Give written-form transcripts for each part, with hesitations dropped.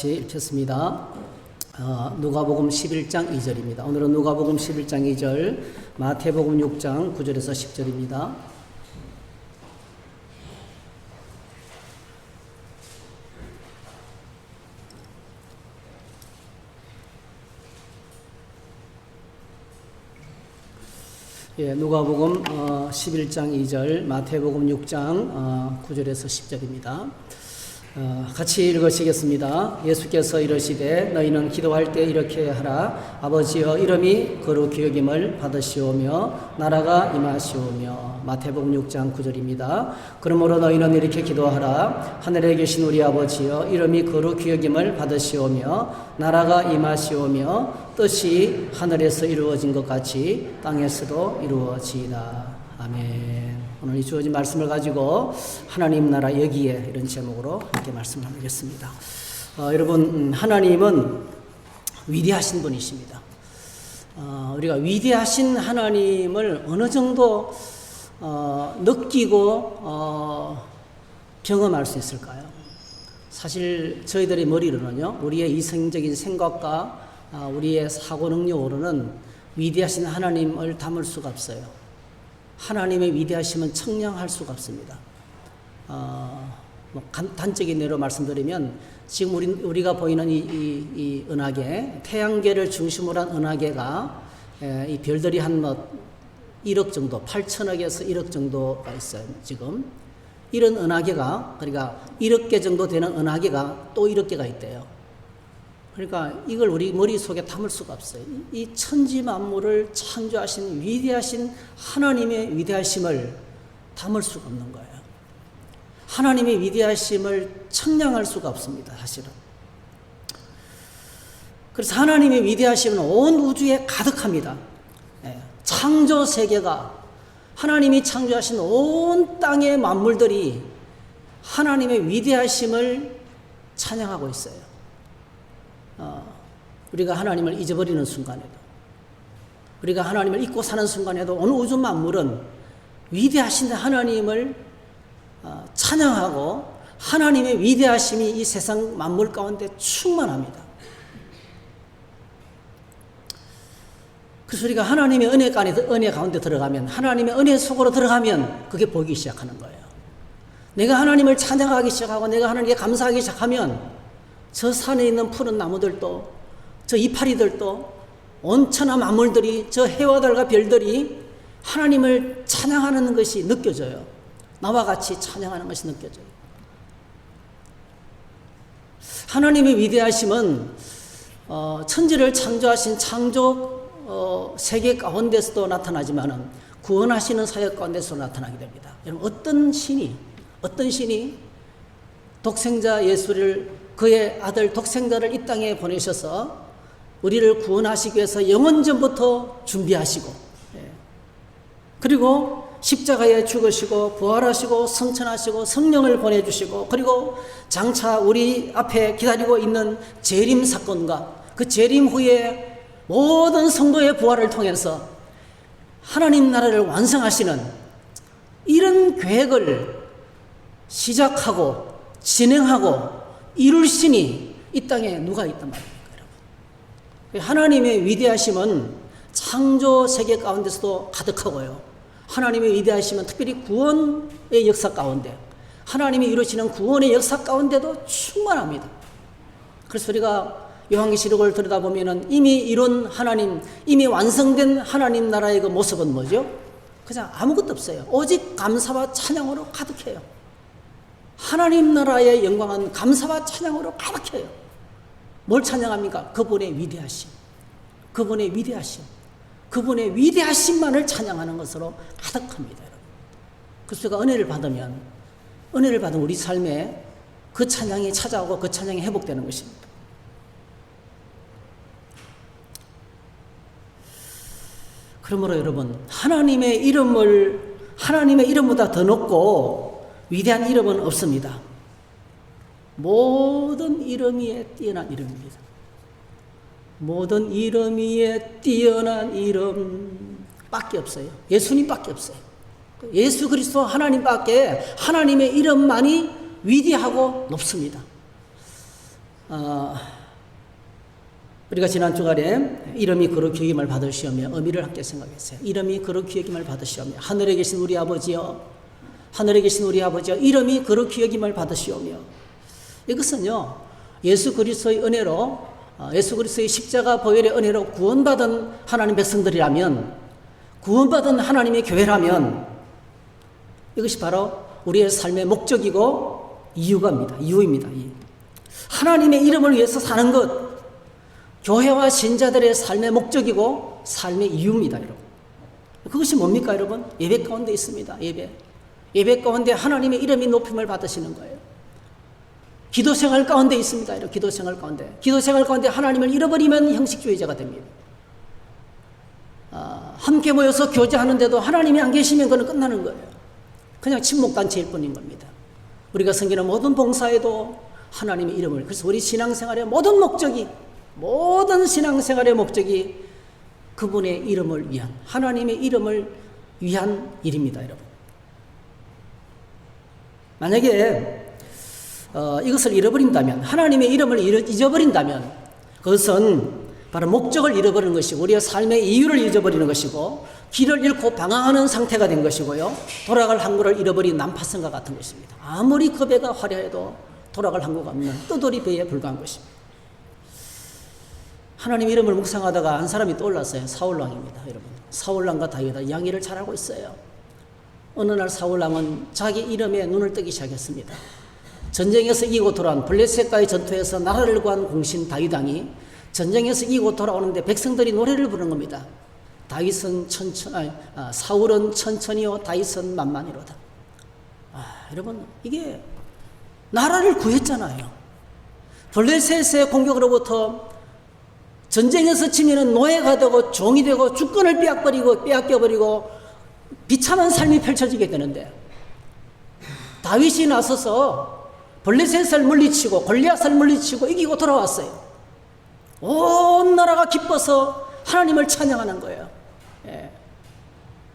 읽겠습니다. 누가복음 11장 2절입니다. 오늘은 누가복음 11장 2절, 마태복음 6장 9절에서 10절입니다. 누가복음 11장 2절, 마태복음 6장 9절에서 10절입니다. 같이 읽으시겠습니다. 예수께서 이르시되 너희는 기도할 때 이렇게 하라. 아버지여, 이름이 거룩히 여김을 받으시오며 나라가 임하시오며. 마태복음 6장 9절입니다. 그러므로 너희는 이렇게 기도하라. 하늘에 계신 우리 아버지여, 이름이 거룩히 여김을 받으시오며 나라가 임하시오며 뜻이 하늘에서 이루어진 것 같이 땅에서도 이루어지이다. 아멘. 오늘 이 주어진 말씀을 가지고 하나님 나라 여기에, 이런 제목으로 함께 말씀을 나누겠습니다. 여러분, 하나님은 위대하신 분이십니다. 우리가 위대하신 하나님을 어느 정도 느끼고 경험할 수 있을까요? 사실 저희들의 머리로는요, 우리의 이성적인 생각과 우리의 사고 능력으로는 위대하신 하나님을 담을 수가 없어요. 하나님의 위대하심은 측량할 수가 없습니다. 단적인 예로 말씀드리면, 지금 우리가 보이는 이 은하계, 태양계를 중심으로 한 은하계가 이 별들이 한 1억 정도, 8천억에서 1억 정도가 있어요. 지금 이런 은하계가, 그러니까 1억 개 정도 되는 은하계가 또 1억 개가 있대요. 그러니까 이걸 우리 머릿속에 담을 수가 없어요. 이 천지 만물을 창조하신 위대하신 하나님의 위대하심을 담을 수가 없는 거예요. 하나님의 위대하심을 측량할 수가 없습니다, 사실은. 그래서 하나님의 위대하심은 온 우주에 가득합니다. 창조 세계가, 하나님이 창조하신 온 땅의 만물들이 하나님의 위대하심을 찬양하고 있어요. 우리가 하나님을 잊어버리는 순간에도, 우리가 하나님을 잊고 사는 순간에도 온 우주 만물은 위대하신 하나님을 찬양하고 하나님의 위대하심이 이 세상 만물 가운데 충만합니다. 그래서 우리가 하나님의 은혜 가운데 들어가면, 하나님의 은혜 속으로 들어가면 그게 보이기 시작하는 거예요. 내가 하나님을 찬양하기 시작하고 내가 하나님께 감사하기 시작하면 저 산에 있는 푸른 나무들도, 저 이파리들도, 온 천하 만물들이, 저 해와 달과 별들이 하나님을 찬양하는 것이 느껴져요. 나와 같이 찬양하는 것이 느껴져요. 하나님의 위대하심은 천지를 창조하신 창조 세계 가운데서도 나타나지만은 구원하시는 사역 가운데서 나타나게 됩니다. 여러분, 어떤 신이 독생자 예수를, 그의 아들 독생자를 이 땅에 보내셔서 우리를 구원하시기 위해서 영원전부터 준비하시고, 그리고 십자가에 죽으시고 부활하시고 성천하시고 성령을 보내주시고, 그리고 장차 우리 앞에 기다리고 있는 재림 사건과 그 재림 후에 모든 성도의 부활을 통해서 하나님 나라를 완성하시는 이런 계획을 시작하고 진행하고 이룰 신이 이 땅에 누가 있단 말입니까, 여러분? 하나님의 위대하심은 창조 세계 가운데서도 가득하고요. 하나님의 위대하심은 특별히 구원의 역사 가운데, 하나님이 이루시는 구원의 역사 가운데도 충만합니다. 그래서 우리가 요한계시록을 들여다보면 이미 이룬 하나님, 이미 완성된 하나님 나라의 그 모습은 뭐죠? 그냥 아무것도 없어요. 오직 감사와 찬양으로 가득해요. 하나님 나라의 영광은 감사와 찬양으로 가득해요. 뭘 찬양합니까? 그분의 위대하심, 그분의 위대하심, 그분의 위대하심만을 찬양하는 것으로 가득합니다, 여러분. 그래서 우리가 은혜를 받으면 우리 삶에 그 찬양이 찾아오고 그 찬양이 회복되는 것입니다. 그러므로 여러분, 하나님의 이름보다 더 높고 위대한 이름은 없습니다. 모든 이름 위에 뛰어난 이름입니다. 모든 이름 위에 뛰어난 이름밖에 없어요. 예수님밖에 없어요. 예수 그리스도 하나님밖에, 하나님의 이름만이 위대하고 높습니다. 우리가 지난 주간에 이름이 거룩히 여김을 받으시오며 의미를 함께 생각했어요. 이름이 거룩히 여김을 받으시오며 하늘에 계신 우리 아버지여, 하늘에 계신 우리 아버지여, 이름이 거룩히 여김을 받으시오며, 이것은요 예수 그리스도의 은혜로, 예수 그리스도의 십자가 보혈의 은혜로 구원받은 하나님 백성들이라면, 구원받은 하나님의 교회라면 이것이 바로 우리의 삶의 목적이고 이유입니다. 하나님의 이름을 위해서 사는 것, 교회와 신자들의 삶의 목적이고 삶의 이유입니다, 여러분. 그것이 뭡니까, 여러분? 예배 가운데 있습니다. 예배 가운데 하나님의 이름이 높임을 받으시는 거예요. 기도 생활 가운데 있습니다. 여러분. 기도 생활 가운데 하나님을 잃어버리면 형식주의자가 됩니다. 함께 모여서 교제하는데도 하나님이 안 계시면 그건 끝나는 거예요. 그냥 침묵단체일 뿐인 겁니다. 우리가 섬기는 모든 봉사에도 하나님의 이름을, 그래서 우리 신앙생활의 모든 신앙생활의 목적이 그분의 이름을 위한, 하나님의 이름을 위한 일입니다, 여러분. 만약에 이것을 잃어버린다면, 하나님의 이름을 잊어버린다면 그것은 바로 목적을 잃어버리는 것이고 우리의 삶의 이유를 잊어버리는 것이고 길을 잃고 방황하는 상태가 된 것이고요, 돌아갈 항구를 잃어버린 난파선과 같은 것입니다. 아무리 그 배가 화려해도 돌아갈 항구가 없는 떠돌이 배에 불과한 것입니다. 하나님 이름을 묵상하다가 한 사람이 떠올랐어요. 사울왕입니다, 여러분. 사울왕과 다윗이 이야기를 잘하고 있어요. 어느 날 사울왕은 자기 이름에 눈을 뜨기 시작했습니다. 전쟁에서 이기고 돌아온 블레셋과의 전투에서 나라를 구한 공신 다윗왕이 전쟁에서 이기고 돌아오는데 백성들이 노래를 부르는 겁니다. 사울은 천천히요 다윗은 만만히로다. 여러분, 이게 나라를 구했잖아요. 블레셋의 공격으로부터 전쟁에서 지면은 노예가 되고 종이 되고 주권을 빼앗겨버리고 비참한 삶이 펼쳐지게 되는데, 다윗이 나서서 블레셋을 물리치고 골리앗을 물리치고 이기고 돌아왔어요. 온 나라가 기뻐서 하나님을 찬양하는 거예요.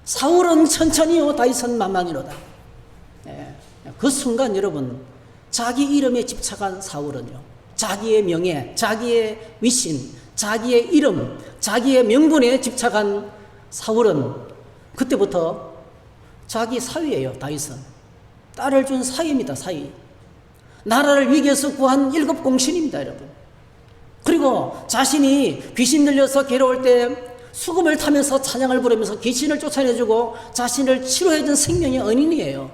사울은 천천히요 다윗은 만만히로다. 그 순간 여러분, 자기 이름에 집착한 사울은요, 자기의 명예, 자기의 위신, 자기의 이름, 자기의 명분에 집착한 사울은 그때부터 자기 사위예요. 다윗은 딸을 준 사위입니다. 사위. 나라를 위기에서 구한 7공신입니다, 여러분. 그리고 자신이 귀신 들려서 괴로울 때 수금을 타면서 찬양을 부르면서 귀신을 쫓아내주고 자신을 치료해준 생명의 은인이에요.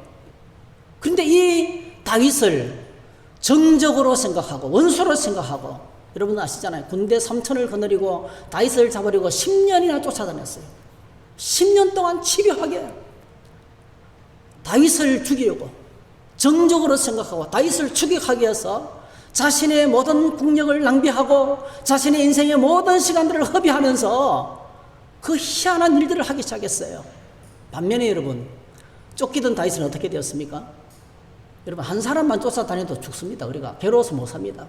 그런데 이 다윗을 정적으로 생각하고 원수로 생각하고, 여러분 아시잖아요. 군대 3천을 거느리고 다윗을 잡으려고 10년이나 쫓아다녔어요. 10년 동안 집요하게 다윗을 죽이려고 정적으로 생각하고 다윗을 추격하기 위해서 자신의 모든 국력을 낭비하고 자신의 인생의 모든 시간들을 허비하면서 그 희한한 일들을 하기 시작했어요. 반면에 여러분, 쫓기던 다윗은 어떻게 되었습니까? 여러분, 한 사람만 쫓아다녀도 죽습니다. 우리가 괴로워서 못 삽니다.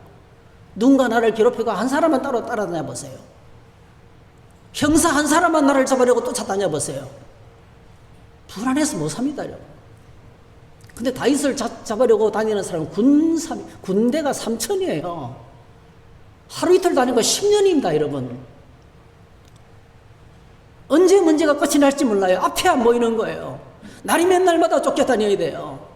누군가 나를 괴롭히고 한 사람만 따라다녀 보세요. 형사 한 사람만 나를 잡으려고 쫓아다녀 보세요. 불안해서 못 삽니다, 여러분. 근데 다윗을 잡으려고 다니는 사람은 군대가 3천이에요. 하루 이틀 다니고 10년입니다, 여러분. 언제 문제가 끝이 날지 몰라요. 앞에 안 보이는 거예요. 날이면 날마다 쫓겨다녀야 돼요.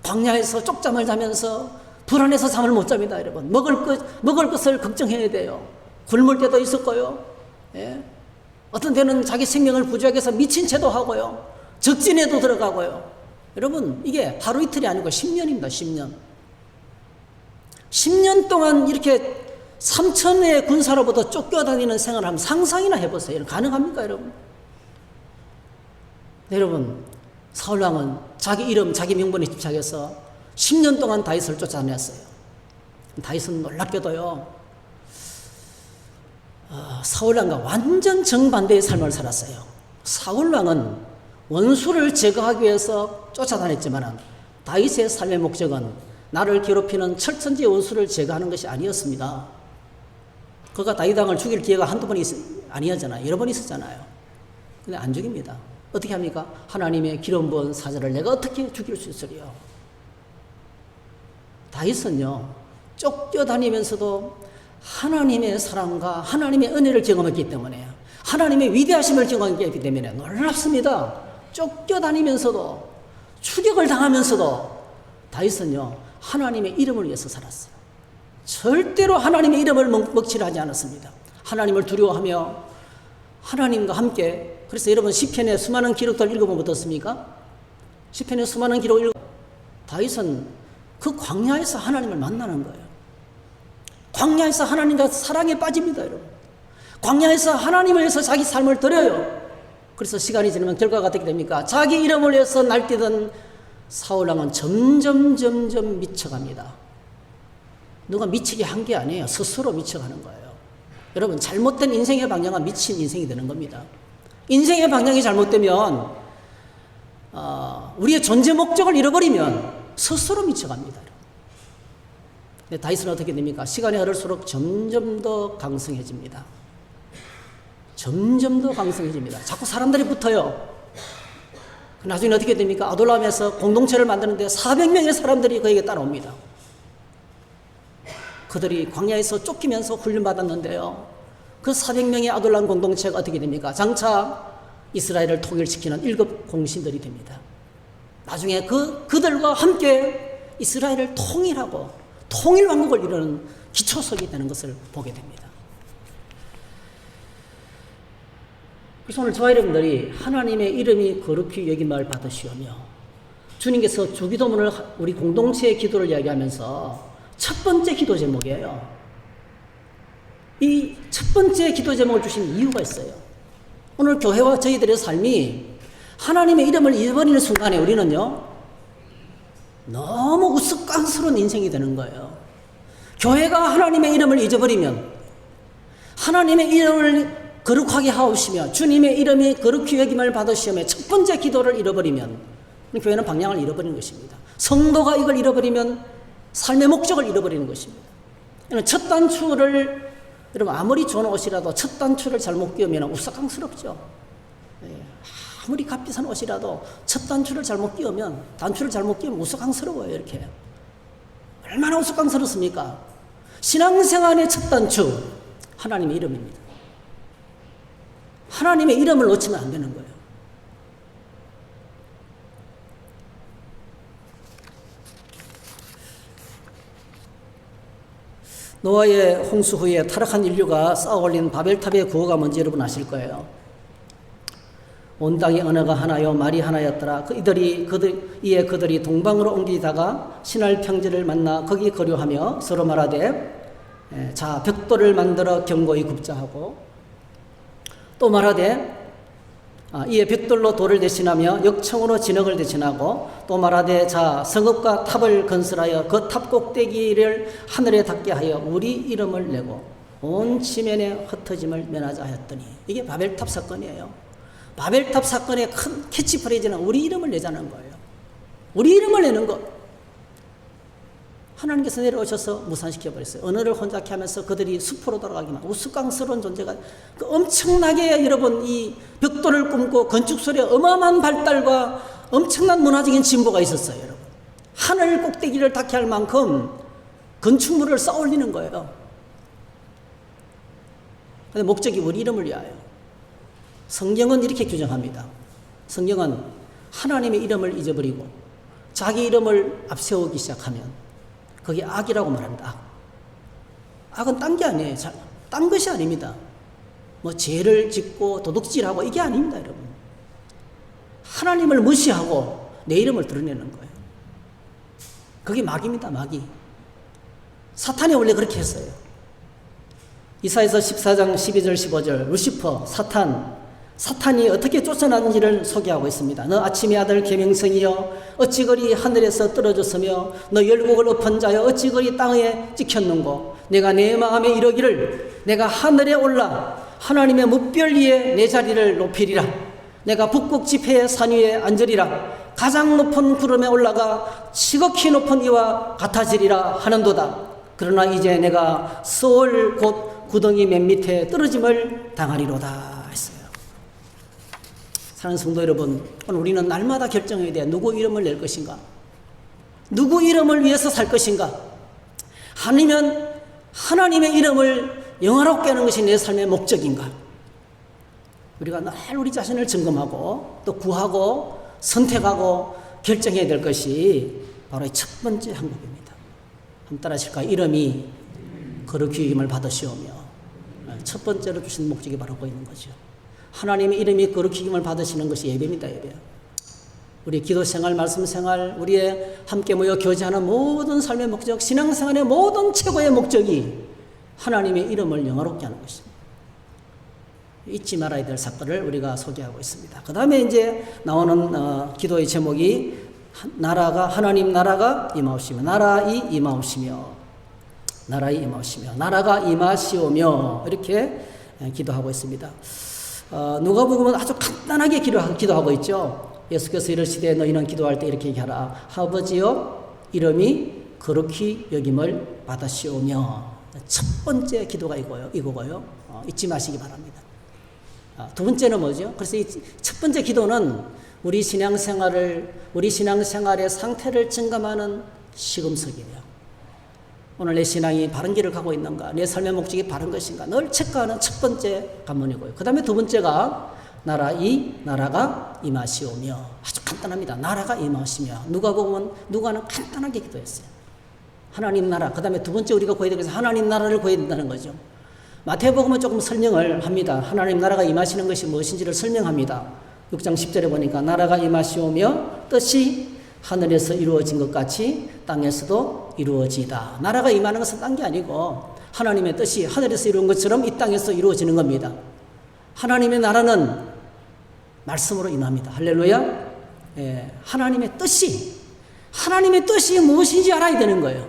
광야에서 쪽잠을 자면서 불안해서 잠을 못 잡니다, 여러분. 먹을 것을 걱정해야 돼요. 굶을 때도 있었고요. 어떤 때는 자기 생명을 부조하기 위해서 미친 채도 하고요. 적진에도 들어가고요. 여러분, 이게 하루 이틀이 아니고 10년입니다, 10년. 10년 동안 이렇게 3천의 군사로부터 쫓겨다니는 생활을 한번 상상이나 해보세요. 가능합니까, 여러분? 네, 여러분, 사울왕은 자기 이름, 자기 명분에 집착해서 10년 동안 다윗을 쫓아다녔어요. 다윗은 놀랍게도요, 사울왕과 완전 정반대의 삶을 살았어요. 사울왕은 원수를 제거하기 위해서 쫓아다녔지만 다윗의 삶의 목적은 나를 괴롭히는 철천지의 원수를 제거하는 것이 아니었습니다. 그가 다윗 왕을 죽일 기회가 한두 번이 아니었잖아요. 여러 번 있었잖아요. 근데 안 죽입니다. 어떻게 합니까? 하나님의 기름 부은 사자를 내가 어떻게 죽일 수 있으리요? 다윗은요, 쫓겨다니면서도 하나님의 사랑과 하나님의 은혜를 경험했기 때문에, 하나님의 위대하심을 경험했기 때문에 놀랍습니다. 쫓겨다니면서도, 추격을 당하면서도 다윗은요, 하나님의 이름을 위해서 살았어요. 절대로 하나님의 이름을 먹칠하지 않았습니다. 하나님을 두려워하며 하나님과 함께. 그래서 여러분 시편의 수많은 기록들 읽어보면 어떻습니까? 시편의 수많은 기록을 다윗은 그 광야에서 하나님을 만나는 거예요. 광야에서 하나님과 사랑에 빠집니다, 여러분. 광야에서 하나님을 위해서 자기 삶을 드려요. 그래서 시간이 지나면 결과가 어떻게 됩니까? 자기 이름을 위해서 날뛰던 사울왕은 점점 미쳐갑니다. 누가 미치게 한 게 아니에요. 스스로 미쳐가는 거예요. 여러분, 잘못된 인생의 방향은 미친 인생이 되는 겁니다. 인생의 방향이 잘못되면 우리의 존재 목적을 잃어버리면 스스로 미쳐갑니다. 근데 다윗은 어떻게 됩니까? 시간이 흐를수록 점점 더 강성해집니다. 점점 더 강성해집니다. 자꾸 사람들이 붙어요. 나중에 어떻게 됩니까? 아둘람에서 공동체를 만드는데 400명의 사람들이 그에게 따라옵니다. 그들이 광야에서 쫓기면서 훈련받았는데요, 그 400명의 아둘람 공동체가 어떻게 됩니까? 장차 이스라엘을 통일시키는 1급 공신들이 됩니다. 나중에 그들과 함께 이스라엘을 통일하고 통일왕국을 이루는 기초석이 되는 것을 보게 됩니다. 그래서 오늘 저와 여러분들이 하나님의 이름이 거룩히 여김을 받으시오며, 주님께서 주기도문을 우리 공동체의 기도를 이야기하면서 첫 번째 기도 제목이에요. 이 첫 번째 기도 제목을 주신 이유가 있어요. 오늘 교회와 저희들의 삶이 하나님의 이름을 잊어버리는 순간에 우리는요, 너무 우스꽝스러운 인생이 되는 거예요. 교회가 하나님의 이름을 잊어버리면, 하나님의 이름을 거룩하게 하옵시며 주님의 이름이 거룩히 여김을 받으시며 첫 번째 기도를 잃어버리면 교회는 방향을 잃어버리는 것입니다. 성도가 이걸 잃어버리면 삶의 목적을 잃어버리는 것입니다. 첫 단추를, 여러분 아무리 좋은 옷이라도 첫 단추를 잘못 끼우면 우스꽝스럽죠. 아무리 값비싼 옷이라도 첫 단추를 잘못 끼우면, 단추를 잘못 끼우면 우스꽝스러워요. 이렇게 얼마나 우스꽝스럽습니까? 신앙생활의 첫 단추, 하나님의 이름입니다. 하나님의 이름을 놓치면 안 되는 거예요. 노아의 홍수 후에 타락한 인류가 쌓아올린 바벨탑의 구호가 뭔지 여러분 아실 거예요. 온 땅의 언어가 하나요 말이 하나였더라. 이에 그들이 동방으로 옮기다가 신할 평지를 만나 거기 거류하며 서로 말하되, 자 벽돌을 만들어 견고히 굽자 하고, 또 말하되, 이에 벽돌로 돌을 대신하며 역청으로 진흙을 대신하고, 또 말하되 자 성읍과 탑을 건설하여 그 탑 꼭대기를 하늘에 닿게 하여 우리 이름을 내고 온 지면에 흩어짐을 면하자 하였더니, 이게 바벨탑 사건이에요. 바벨탑 사건의 큰 캐치프레이즈는 우리 이름을 내자는 거예요. 우리 이름을 내는 것. 하나님께서 내려오셔서 무산시켜버렸어요. 언어를 혼잡케 하면서 그들이 숲으로 돌아가기만, 우스꽝스러운 존재가, 그 엄청나게 여러분 이 벽돌을 꿈고 건축술의 어마어마한 발달과 엄청난 문화적인 진보가 있었어요. 여러분 하늘 꼭대기를 닿게 할 만큼 건축물을 쌓아 올리는 거예요. 근데 목적이 우리 이름을 위하여. 성경은 이렇게 규정합니다. 성경은 하나님의 이름을 잊어버리고 자기 이름을 앞세우기 시작하면 그게 악이라고 말합니다. 악은 딴 게 아니에요. 딴 것이 아닙니다. 뭐 죄를 짓고 도둑질하고 이게 아닙니다, 여러분. 하나님을 무시하고 내 이름을 드러내는 거예요. 그게 마귀입니다, 마귀. 사탄이 원래 그렇게 했어요. 이사야서 14장 12절 15절 루시퍼, 사탄이 어떻게 쫓아나는지를 소개하고 있습니다. 너 아침의 아들 계명성이여 어찌 그리 하늘에서 떨어졌으며 너 열국을 엎은 자여 어찌 그리 땅에 찍혔는고, 내가 내 마음에 이르기를 내가 하늘에 올라 하나님의 뭇별 위에 내 자리를 높이리라. 내가 북극 지폐의 산 위에 앉으리라. 가장 높은 구름에 올라가 지극히 높은 이와 같아지리라 하는도다. 그러나 이제 내가 소울 곧 구덩이 맨 밑에 떨어짐을 당하리로다 했어요. 사랑하는 성도 여러분, 오늘 우리는 날마다 결정해야 돼. 누구 이름을 낼 것인가? 누구 이름을 위해서 살 것인가? 아니면 하나님의 이름을 영화롭게 하는 것이 내 삶의 목적인가? 우리가 늘 우리 자신을 점검하고 또 구하고 선택하고 결정해야 될 것이 바로 첫 번째 항목입니다. 한번 따라하실까요? 이름이 거룩히 여김을 받으시오며, 첫 번째로 주신 목적이 바로 보이는 거죠. 하나님의 이름이 거룩히 여김을 받으시는 것이 예배입니다. 예배. 우리 기도생활, 말씀생활, 우리의 함께 모여 교제하는 모든 삶의 목적, 신앙생활의 모든 최고의 목적이 하나님의 이름을 영화롭게 하는 것입니다. 잊지 말아야 될 사건을 우리가 소개하고 있습니다. 그 다음에 이제 나오는 기도의 제목이 나라가, 하나님 나라가 임하옵시며, 나라이 임하옵시며, 나라이 임하옵시며, 나라가 임하시오며, 이렇게 기도하고 있습니다. 누가복음은 아주 간단하게 기도하고 있죠. 예수께서 이르시되 너희는 기도할 때 이렇게 얘기하라. 아버지여 이름이 거룩히 여김을 받으시오며. 첫 번째 기도가 이거고요. 잊지 마시기 바랍니다. 두 번째는 뭐죠? 그래서 이 첫 번째 기도는 우리 신앙생활의 상태를 점검하는 시금석이에요. 오늘 내 신앙이 바른 길을 가고 있는가? 내 삶의 목적이 바른 것인가? 늘 체크하는 첫 번째 관문이고요. 그 다음에 두 번째가 나라가 임하시오며. 아주 간단합니다. 나라가 임하시며. 누가는 간단하게 기도했어요. 하나님 나라. 그 다음에 두 번째 우리가 구해야 되는 것은 하나님 나라를 구해야 된다는 거죠. 마태복음은 조금 설명을 합니다. 하나님 나라가 임하시는 것이 무엇인지를 설명합니다. 6장 10절에 보니까 나라가 임하시오며 뜻이 하늘에서 이루어진 것 같이 땅에서도 이루어지다. 나라가 임하는 것은 딴 게 아니고 하나님의 뜻이 하늘에서 이루어진 것처럼 이 땅에서 이루어지는 겁니다. 하나님의 나라는 말씀으로 임합니다. 할렐루야. 하나님의 뜻이 무엇인지 알아야 되는 거예요.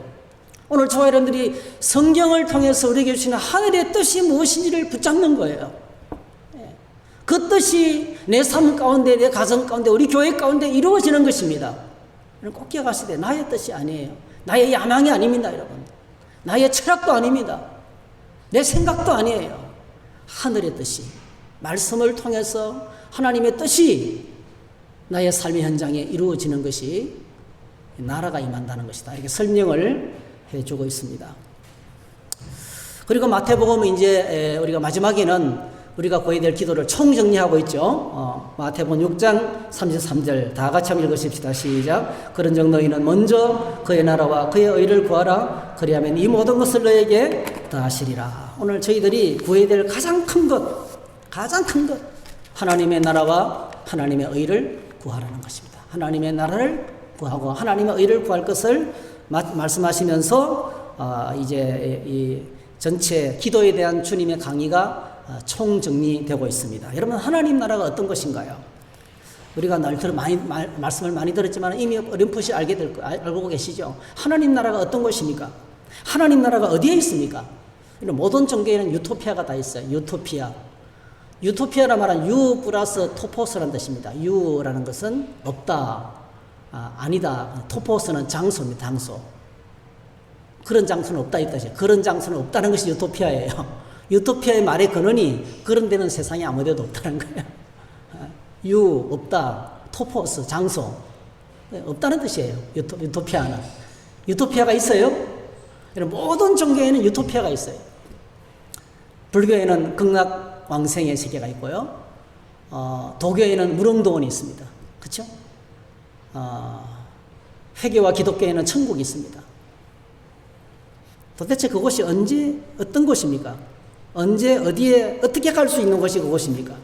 오늘 저와 여러분들이 성경을 통해서 우리에게 주시는 하늘의 뜻이 무엇인지를 붙잡는 거예요. 그 뜻이 내 삶 가운데, 내 가정 가운데, 우리 교회 가운데 이루어지는 것입니다. 꼭 기억하셔야 돼요. 나의 뜻이 아니에요. 나의 야망이 아닙니다, 여러분. 나의 철학도 아닙니다. 내 생각도 아니에요. 하늘의 뜻이, 말씀을 통해서 하나님의 뜻이 나의 삶의 현장에 이루어지는 것이 나라가 임한다는 것이다. 이렇게 설명을 해주고 있습니다. 그리고 마태복음은 이제 우리가 마지막에는 우리가 구해야 될 기도를 총정리하고 있죠. 마태복음 6장 33절 다 같이 한번 읽으십시다. 시작. 그런즉 너희는 먼저 그의 나라와 그의 의를 구하라. 그리하면 이 모든 것을 너에게 더하시리라. 오늘 저희들이 구해야 될 가장 큰 것, 하나님의 나라와 하나님의 의를 구하라는 것입니다. 하나님의 나라를 구하고 하나님의 의를 구할 것을 말씀하시면서 이제 이 전체 기도에 대한 주님의 강의가 총정리되고 있습니다. 여러분, 하나님 나라가 어떤 것인가요? 우리가 말씀을 많이 들었지만 이미 어렴풋이 알고 계시죠? 하나님 나라가 어떤 것입니까? 하나님 나라가 어디에 있습니까? 모든 종교에는 유토피아가 다 있어요. 유토피아라 말하는 유 플러스 토포스라는 뜻입니다. 유라는 것은 없다, 아니다. 토포스는 장소입니다. 장소. 그런 장소는 없다 이 뜻이에요. 그런 장소는 없다는 것이 유토피아예요. 유토피아의 말의 근원이 그런 데는 세상에 아무 데도 없다는 거예요. 유, 없다, 토포스, 장소. 없다는 뜻이에요. 유토피아는. 유토피아가 있어요? 모든 종교에는 유토피아가 있어요. 불교에는 극락 왕생의 세계가 있고요. 도교에는 무릉도원이 있습니다. 그렇죠? 회계와 기독교에는 천국이 있습니다. 도대체 그곳이 언제 어떤 곳입니까? 언제 어디에 어떻게 갈 수 있는 곳이 그곳입니까?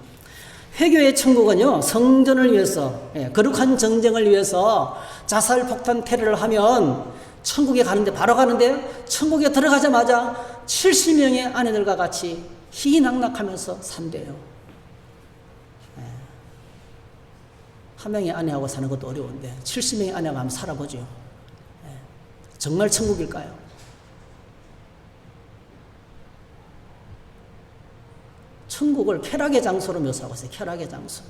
회교의 천국은요, 성전을 위해서, 거룩한 정쟁을 위해서 자살 폭탄 테러를 하면 천국에 가는데, 바로 가는데, 천국에 들어가자마자 70명의 아내들과 같이 희낙낙하면서 산대요. 한 명의 아내하고 사는 것도 어려운데 70명의 아내하고 한번 살아보죠. 정말 천국일까요? 천국을 쾌락의 장소로 묘사하고 있어요. 쾌락의 장소.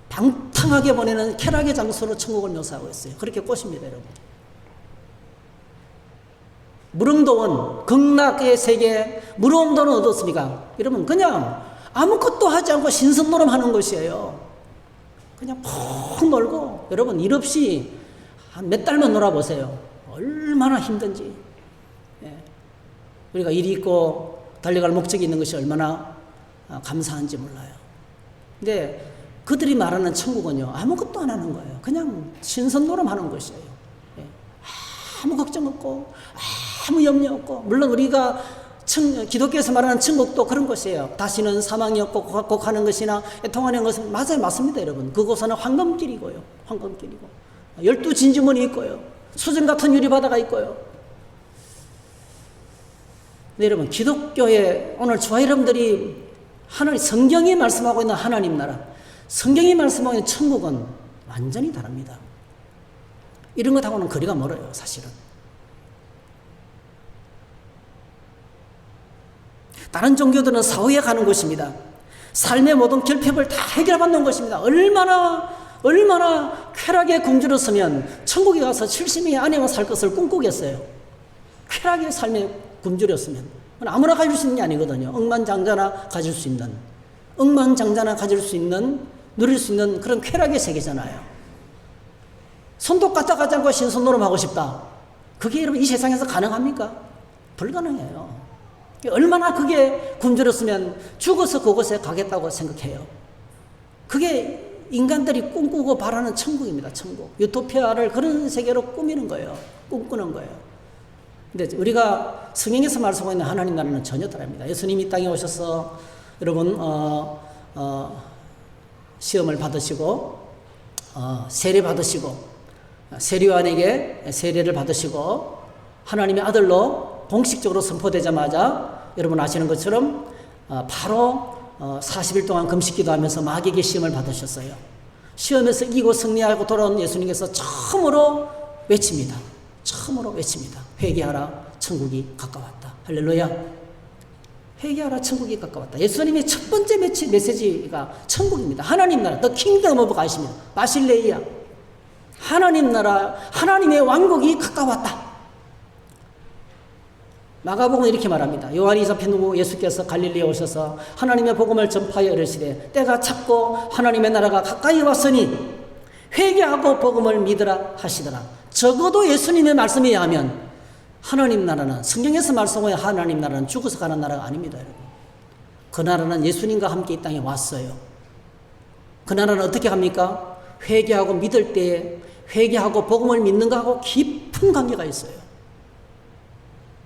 방탕하게 보내는 쾌락의 장소로 천국을 묘사하고 있어요. 그렇게 꼬십니다, 여러분. 무릉도원, 극락의 세계, 무릉도는 어떻습니까? 여러분, 그냥 아무것도 하지 않고 신선노름 하는 것이에요. 그냥 푹 놀고, 여러분, 일 없이 한 몇 달만 놀아보세요. 얼마나 힘든지. 우리가 일이 있고 달려갈 목적이 있는 것이 얼마나 감사한지 몰라요. 근데 그들이 말하는 천국은요, 아무것도 안 하는 거예요. 그냥 신선노름 하는 것이에요. 예. 아무 걱정 없고, 아무 염려 없고, 물론 우리가 기독교에서 말하는 천국도 그런 것이에요. 다시는 사망이 없고 곡하는 것이나 애통하는 것은 맞아요. 맞습니다, 여러분. 그곳은 황금길이고요. 황금길이고. 12진주문이 있고요. 수정 같은 유리바다가 있고요. 네, 여러분, 기독교에 오늘 저와 여러분들이 성경이 말씀하고 있는 하나님 나라, 성경이 말씀하고 있는 천국은 완전히 다릅니다. 이런 것하고는 거리가 멀어요, 사실은. 다른 종교들은 사후에 가는 곳입니다. 삶의 모든 결핍을 다 해결받는 것입니다. 얼마나 쾌락에 굶주렸으면 천국에 가서 70명의 아내와 살 것을 꿈꾸겠어요. 쾌락의 삶에 굶주렸으면. 아무나 가질 수 있는 게 아니거든요. 억만장자나 가질 수 있는, 누릴 수 있는 그런 쾌락의 세계잖아요. 손도 까딱하지 않고 신선노름하고 싶다. 그게 여러분 이 세상에서 가능합니까? 불가능해요. 얼마나 그게 굶주렸으면 죽어서 그곳에 가겠다고 생각해요. 그게 인간들이 꿈꾸고 바라는 천국입니다. 천국. 유토피아를 그런 세계로 꾸미는 거예요. 꿈꾸는 거예요. 근데 우리가 성경에서 말씀하고 있는 하나님 나라는 전혀 다릅니다. 예수님이 이 땅에 오셔서 여러분 시험을 받으시고 세례 받으시고 세례요한에게 세례를 받으시고 하나님의 아들로 공식적으로 선포되자마자 여러분 아시는 것처럼 바로 40일 동안 금식기도 하면서 마귀에게 시험을 받으셨어요. 시험에서 이기고 승리하고 돌아온 예수님께서 처음으로 외칩니다. 회개하라, 천국이 가까웠다. 할렐루야. 회개하라, 천국이 가까웠다. 예수님의 첫 번째 메시지가 천국입니다. 하나님 나라, The Kingdom of God입니다. 바실레이아. 하나님 나라, 하나님의 왕국이 가까웠다. 마가복음은 이렇게 말합니다. 요한이 잡혀누고 예수께서 갈릴리에 오셔서 하나님의 복음을 전파하여 이르시되 때가 찼고 하나님의 나라가 가까이 왔으니 회개하고 복음을 믿으라 하시더라. 적어도 예수님의 말씀에 의하면 하나님 나라는, 성경에서 말씀하는 하나님 나라는 죽어서 가는 나라가 아닙니다, 여러분. 그 나라는 예수님과 함께 이 땅에 왔어요. 그 나라는 어떻게 합니까? 회개하고 믿을 때에 회개하고 복음을 믿는 것하고 깊은 관계가 있어요.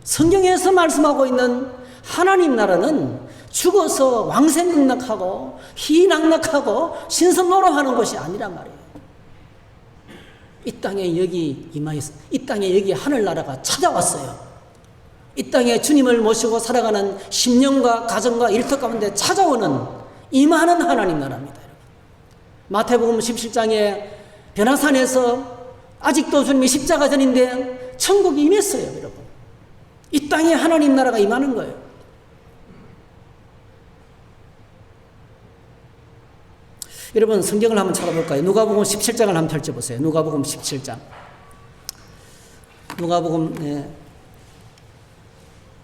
성경에서 말씀하고 있는 하나님 나라는 죽어서 왕생극락하고 희낙락하고 신선노름하는 것이 아니란 말이에요. 이 땅에 여기 임하였어. 이 땅에 여기 하늘나라가 찾아왔어요. 이 땅에 주님을 모시고 살아가는 심령과 가정과 일터 가운데 찾아오는 임하는 하나님 나라입니다. 마태복음 17장에 변화산에서 아직도 주님이 십자가 전인데 천국이 임했어요, 여러분. 이 땅에 하나님 나라가 임하는 거예요. 여러분 성경을 한번 찾아볼까요? 누가복음 17장을 한번 펼쳐보세요. 누가복음 17장. 누가복음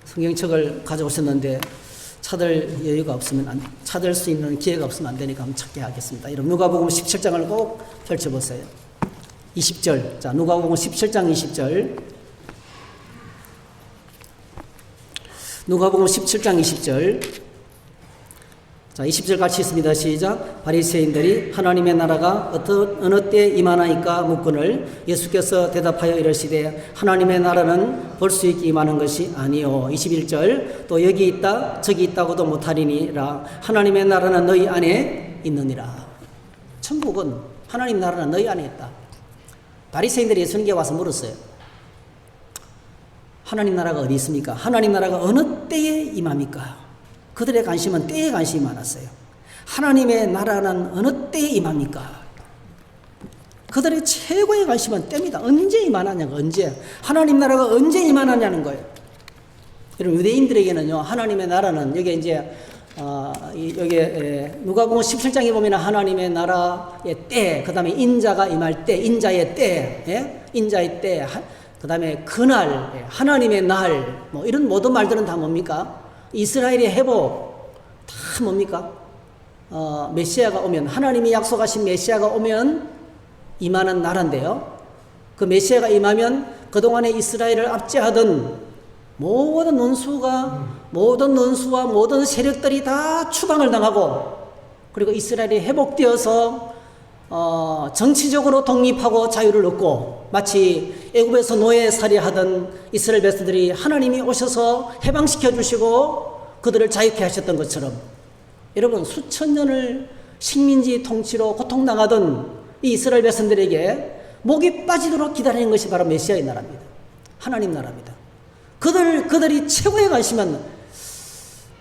성경책을 가져오셨는데 찾을 여유가 없으면 찾을 수 있는 기회가 없으면 안 되니까 한번 찾게 하겠습니다. 여러분 누가복음 17장을 꼭 펼쳐보세요. 20절. 자, 누가복음 17장 20절. 누가복음 17장 20절. 자, 20절 같이 있습니다. 시작. 바리새인들이 하나님의 나라가 어느 때에 임하나이까 묻거늘 예수께서 대답하여 이르시되 하나님의 나라는 볼 수 있게 임하는 것이 아니요. 21절. 또 여기 있다 저기 있다고도 못하리니라. 하나님의 나라는 너희 안에 있느니라. 천국은 하나님 나라는 너희 안에 있다. 바리새인들이 예수님께 와서 물었어요. 하나님 나라가 어디 있습니까? 하나님 나라가 어느 때에 임합니까? 그들의 관심은 때에 관심이 많았어요. 하나님의 나라는 어느 때에 임합니까? 그들의 최고의 관심은 때입니다. 언제 임하느냐가 언제. 하나님 나라가 언제 임하느냐는 거예요. 여러분 유대인들에게는요 하나님의 나라는 여기 이제 여기 누가복음 17장에 보면 하나님의 나라의 때, 그 다음에 인자가 임할 때, 인자의 때, 인자의 때, 그 다음에 그날, 하나님의 날, 뭐 이런 모든 말들은 다 뭡니까? 이스라엘의 회복 다 뭡니까? 메시아가 오면, 하나님이 약속하신 메시아가 오면 임하는 나라인데요. 그 메시아가 임하면 그동안에 이스라엘을 압제하던 모든 원수와 모든 세력들이 다 추방을 당하고, 그리고 이스라엘이 회복되어서 정치적으로 독립하고 자유를 얻고, 마치 애굽에서 노예살이하던 이스라엘 백성들이 하나님이 오셔서 해방시켜 주시고 그들을 자유케 하셨던 것처럼, 여러분 수천 년을 식민지 통치로 고통당하던 이 이스라엘 백성들에게 목이 빠지도록 기다리는 것이 바로 메시아의 나라입니다. 하나님 나라입니다. 그들이 최고의 관심은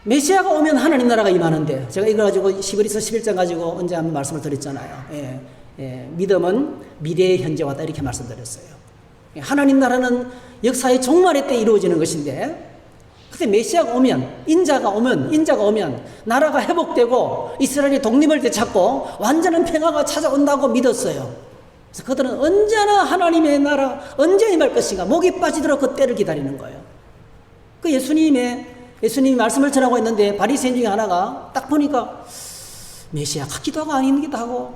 메시아가 오면 하나님 나라가 임하는데, 제가 이거 가지고 히브리서 11장 가지고 언제 한번 말씀을 드렸잖아요. 믿음은 미래의 현재와다 이렇게 말씀드렸어요. 하나님 나라는 역사의 종말의 때 이루어지는 것인데, 그때 메시아가 오면, 인자가 오면 나라가 회복되고 이스라엘이 독립을 되찾고 완전한 평화가 찾아온다고 믿었어요. 그래서 그들은 언제나 하나님의 나라 언제 임할 것인가 목이 빠지도록 그 때를 기다리는 거예요. 그 예수님이 말씀을 전하고 있는데 바리새인 중에 하나가 딱 보니까 메시아가 기도하고 아니기도 하고,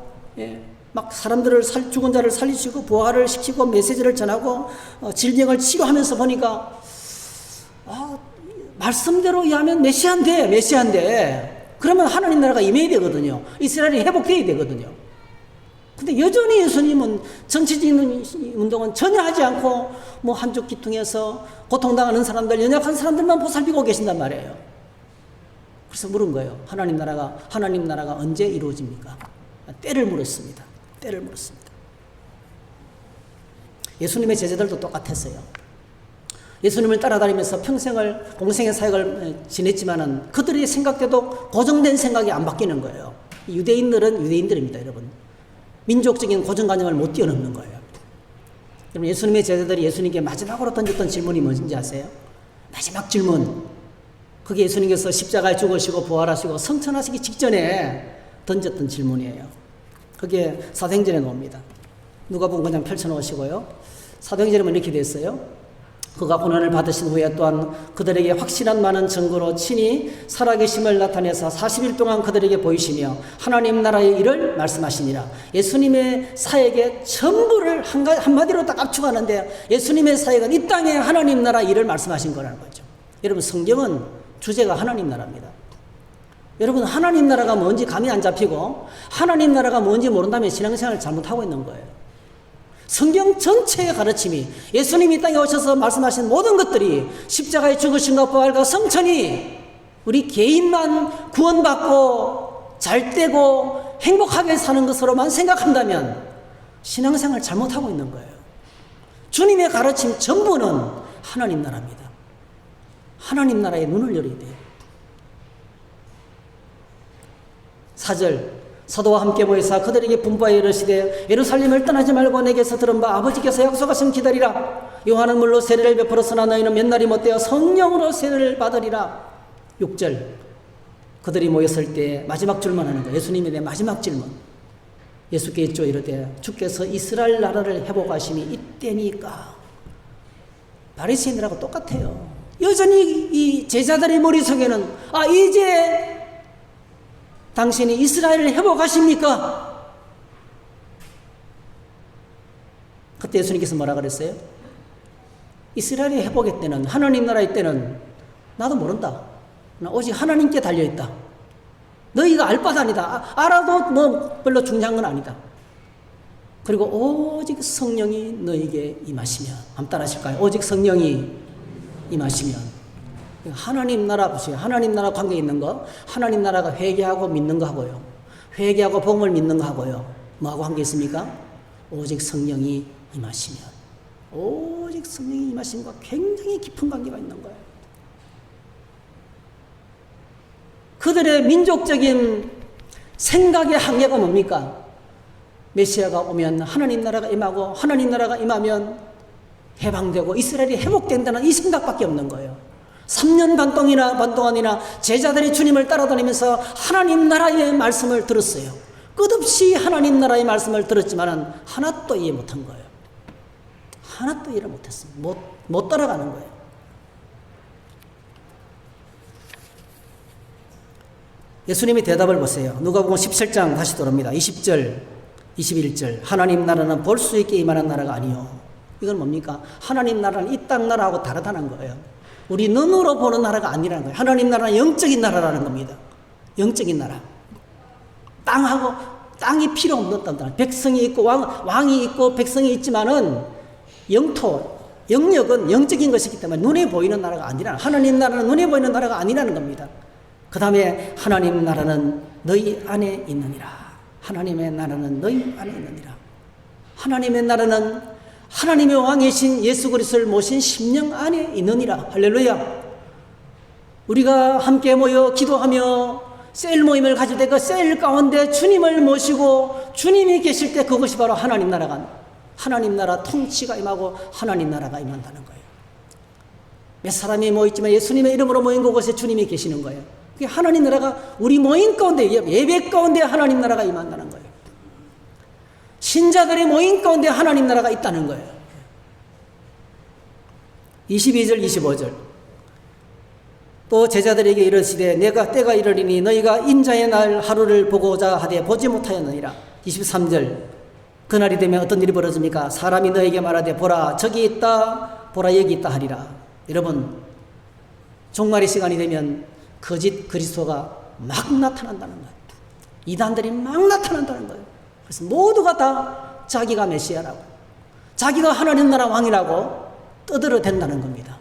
막 사람들을 죽은 자를 살리시고 부활을 시키고 메시지를 전하고 질병을 치료하면서 보니까 말씀대로 의하면 메시아인데 그러면 하나님 나라가 임해야 되거든요. 이스라엘이 회복돼야 되거든요. 근데 여전히 예수님은 정치적인 운동은 전혀 하지 않고 뭐 한쪽 기퉁에서 고통당하는 사람들, 연약한 사람들만 보살피고 계신단 말이에요. 그래서 물은 거예요. 하나님 나라가 언제 이루어집니까? 때를 물었습니다. 예수님의 제자들도 똑같았어요. 예수님을 따라다니면서 평생을 공생의 사역을 지냈지만은 그들의 생각대로 고정된 생각이 안 바뀌는 거예요. 유대인들은 유대인들입니다, 여러분. 민족적인 고정관념을 못 뛰어넘는 거예요. 여러분, 예수님의 제자들이 예수님께 마지막으로 던졌던 질문이 뭔지 아세요? 마지막 질문. 그게 예수님께서 십자가에 죽으시고 부활하시고 성천하시기 직전에 던졌던 질문이에요. 그게 사도행전에 나옵니다. 누가복음 그냥 펼쳐놓으시고요. 사도행전에 이렇게 되어 있어요. 그가 고난을 받으신 후에 또한 그들에게 확실한 많은 증거로 친히 살아계심을 나타내서 40일 동안 그들에게 보이시며 하나님 나라의 일을 말씀하시니라. 예수님의 사역의 전부를 한마디로 딱 압축하는데, 예수님의 사역은 이 땅에 하나님 나라 일을 말씀하신 거라는 거죠. 여러분, 성경은 주제가 하나님 나라입니다. 여러분, 하나님 나라가 뭔지 감이 안 잡히고 하나님 나라가 뭔지 모른다면 신앙생활을 잘못하고 있는 거예요. 성경 전체의 가르침이, 예수님이 이 땅에 오셔서 말씀하신 모든 것들이 십자가에 죽으신과 부활과 성천이 우리 개인만 구원받고 잘되고 행복하게 사는 것으로만 생각한다면 신앙생활 잘못하고 있는 거예요. 주님의 가르침 전부는 하나님 나라입니다. 하나님 나라에 눈을 열어야 돼요. 4절, 사도와 함께 모여서 그들에게 분부하여 이르시되 예루살렘을 떠나지 말고 내게서 들은 바 아버지께서 약속하신 기다리라. 요한은 물로 세례를 베풀었으나 너희는 몇 날이 못되어 성령으로 세례를 받으리라. 6절, 그들이 모였을 때 마지막 질문하는 거예요. 예수님에 대한 마지막 질문. 예수께 있죠 이르되 주께서 이스라엘 나라를 회복하심이 이때니까. 바리새인들하고 똑같아요. 여전히 이 제자들의 머릿속에는 이제 당신이 이스라엘을 회복하십니까? 그때 예수님께서 뭐라 그랬어요? 이스라엘의 회복의 때는, 하나님 나라의 때는 나도 모른다. 나 오직 하나님께 달려있다. 너희가 알 바도 아니다. 알아도 뭐 별로 중요한 건 아니다. 그리고 오직 성령이 너에게 임하시면, 한번 따라하실까요? 오직 성령이 임하시면. 하나님 나라 보세요. 하나님 나라 관계 있는 거, 하나님 나라가 회개하고 믿는 거 하고요, 회개하고 복음을 믿는 거 하고요, 뭐하고 관계 있습니까? 오직 성령이 임하시면. 오직 성령이 임하심과 굉장히 깊은 관계가 있는 거예요. 그들의 민족적인 생각의 한계가 뭡니까? 메시아가 오면 하나님 나라가 임하고, 하나님 나라가 임하면 해방되고 이스라엘이 회복된다는 이 생각밖에 없는 거예요. 3년 반 동안이나 제자들이 주님을 따라다니면서 하나님 나라의 말씀을 들었어요. 끝없이 하나님 나라의 말씀을 들었지만 하나도 이해 못한 거예요. 하나도 이해를 못했어요. 못 따라가는 거예요. 예수님이 대답을 보세요. 누가복음 17장 다시 돌아옵니다. 20절, 21절. 하나님 나라는 볼 수 있게 임하는 나라가 아니요. 이건 뭡니까? 하나님 나라는 이 땅 나라하고 다르다는 거예요. 우리 눈으로 보는 나라가 아니라는 거예요. 하나님 나라는 영적인 나라라는 겁니다. 영적인 나라. 땅이 필요 없는 나라. 백성이 있고 왕이 있고 백성이 있지만은 영역은 영적인 것이기 때문에 눈에 보이는 나라가 아니라, 하나님 나라는 눈에 보이는 나라가 아니라는 겁니다. 그 다음에 하나님 나라는 너희 안에 있느니라. 하나님의 나라는 너희 안에 있느니라. 하나님의 나라는 하나님의 왕이신 예수 그리스도를 모신 심령 안에 있느니라. 할렐루야. 우리가 함께 모여 기도하며 셀 모임을 가질 때 그 셀 가운데 주님을 모시고 주님이 계실 때 그것이 바로 하나님 나라 통치가 임하고 하나님 나라가 임한다는 거예요. 몇 사람이 모였지만 예수님의 이름으로 모인 그곳에 주님이 계시는 거예요. 그게 하나님 나라가 우리 모임 가운데, 예배 가운데 하나님 나라가 임한다는 거예요. 신자들의 모임 가운데 하나님 나라가 있다는 거예요. 22절 25절 또 제자들에게 이르시되 내가 때가 이르리니 너희가 인자의 날 하루를 보고자 하되 보지 못하였느니라. 23절 그날이 되면 어떤 일이 벌어집니까? 사람이 너에게 말하되 보라 저기 있다 보라 여기 있다 하리라. 여러분, 종말의 시간이 되면 거짓 그리스도가 막 나타난다는 거예요. 이단들이 막 나타난다는 거예요. 그래서 모두가 다 자기가 메시아라고, 자기가 하나님 나라 왕이라고 떠들어댄다는 겁니다.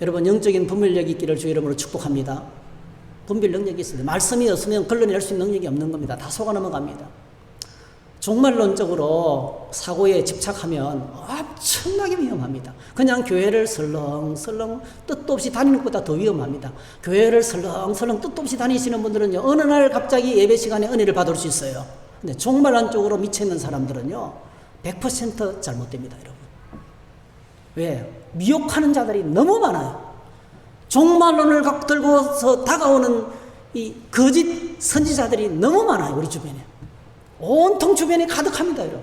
여러분, 영적인 분별력이 있기를 주 이름으로 축복합니다. 분별 능력이 있습니다. 말씀이 없으면 걸러낼 수 있는 능력이 없는 겁니다. 다 속아 넘어갑니다. 종말론적으로 사고에 집착하면 엄청나게 위험합니다. 그냥 교회를 설렁설렁 뜻도 없이 다니는 것보다 더 위험합니다. 교회를 설렁설렁 뜻도 없이 다니시는 분들은요, 어느 날 갑자기 예배 시간에 은혜를 받을 수 있어요. 근데 종말론 쪽으로 미쳐있는 사람들은요 100% 잘못됩니다. 여러분, 왜? 미혹하는 자들이 너무 많아요. 종말론을 갖고 들고서 다가오는 이 거짓 선지자들이 너무 많아요. 우리 주변에 온통 주변에 가득합니다. 여러분,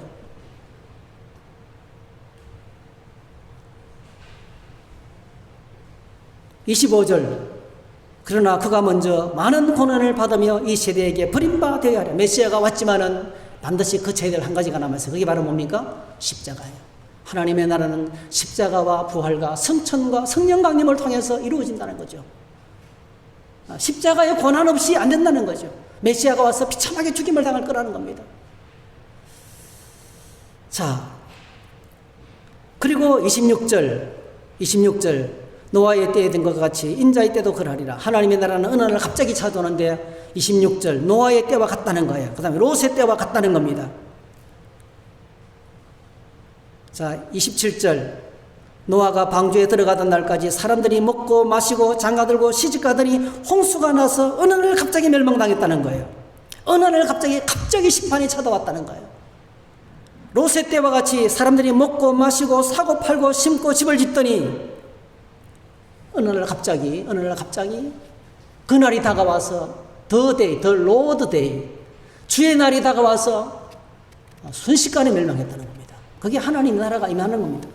(25절) 그러나 그가 먼저 많은 고난을 받으며 이 세대에게 버림받아야 하려. 메시아가 왔지만은 반드시 그 세대를 한 가지가 남았어요. 그게 바로 뭡니까? 십자가예요. 하나님의 나라는 십자가와 부활과 성천과 성령 강림을 통해서 이루어진다는 거죠. 십자가의 고난 없이 안 된다는 거죠. 메시아가 와서 비참하게 죽임을 당할 거라는 겁니다. 자, 그리고 26절 노아의 때에 된 것과 같이 인자의 때도 그러하리라. 하나님의 나라는 어느 날 갑자기 찾아오는데 26절 노아의 때와 같다는 거예요. 그 다음에 롯의 때와 같다는 겁니다. 자, 27절 노아가 방주에 들어가던 날까지 사람들이 먹고 마시고 장가들고 시집가더니 홍수가 나서 어느 날 갑자기 멸망당했다는 거예요. 어느 날 갑자기 심판이 찾아왔다는 거예요. 롯의 때와 같이 사람들이 먹고 마시고 사고 팔고 심고 집을 짓더니 어느 날 갑자기 그날이 다가와서 the Lord day 주의 날이 다가와서 순식간에 멸망했다는 겁니다. 그게 하나님 나라가 임하는 겁니다.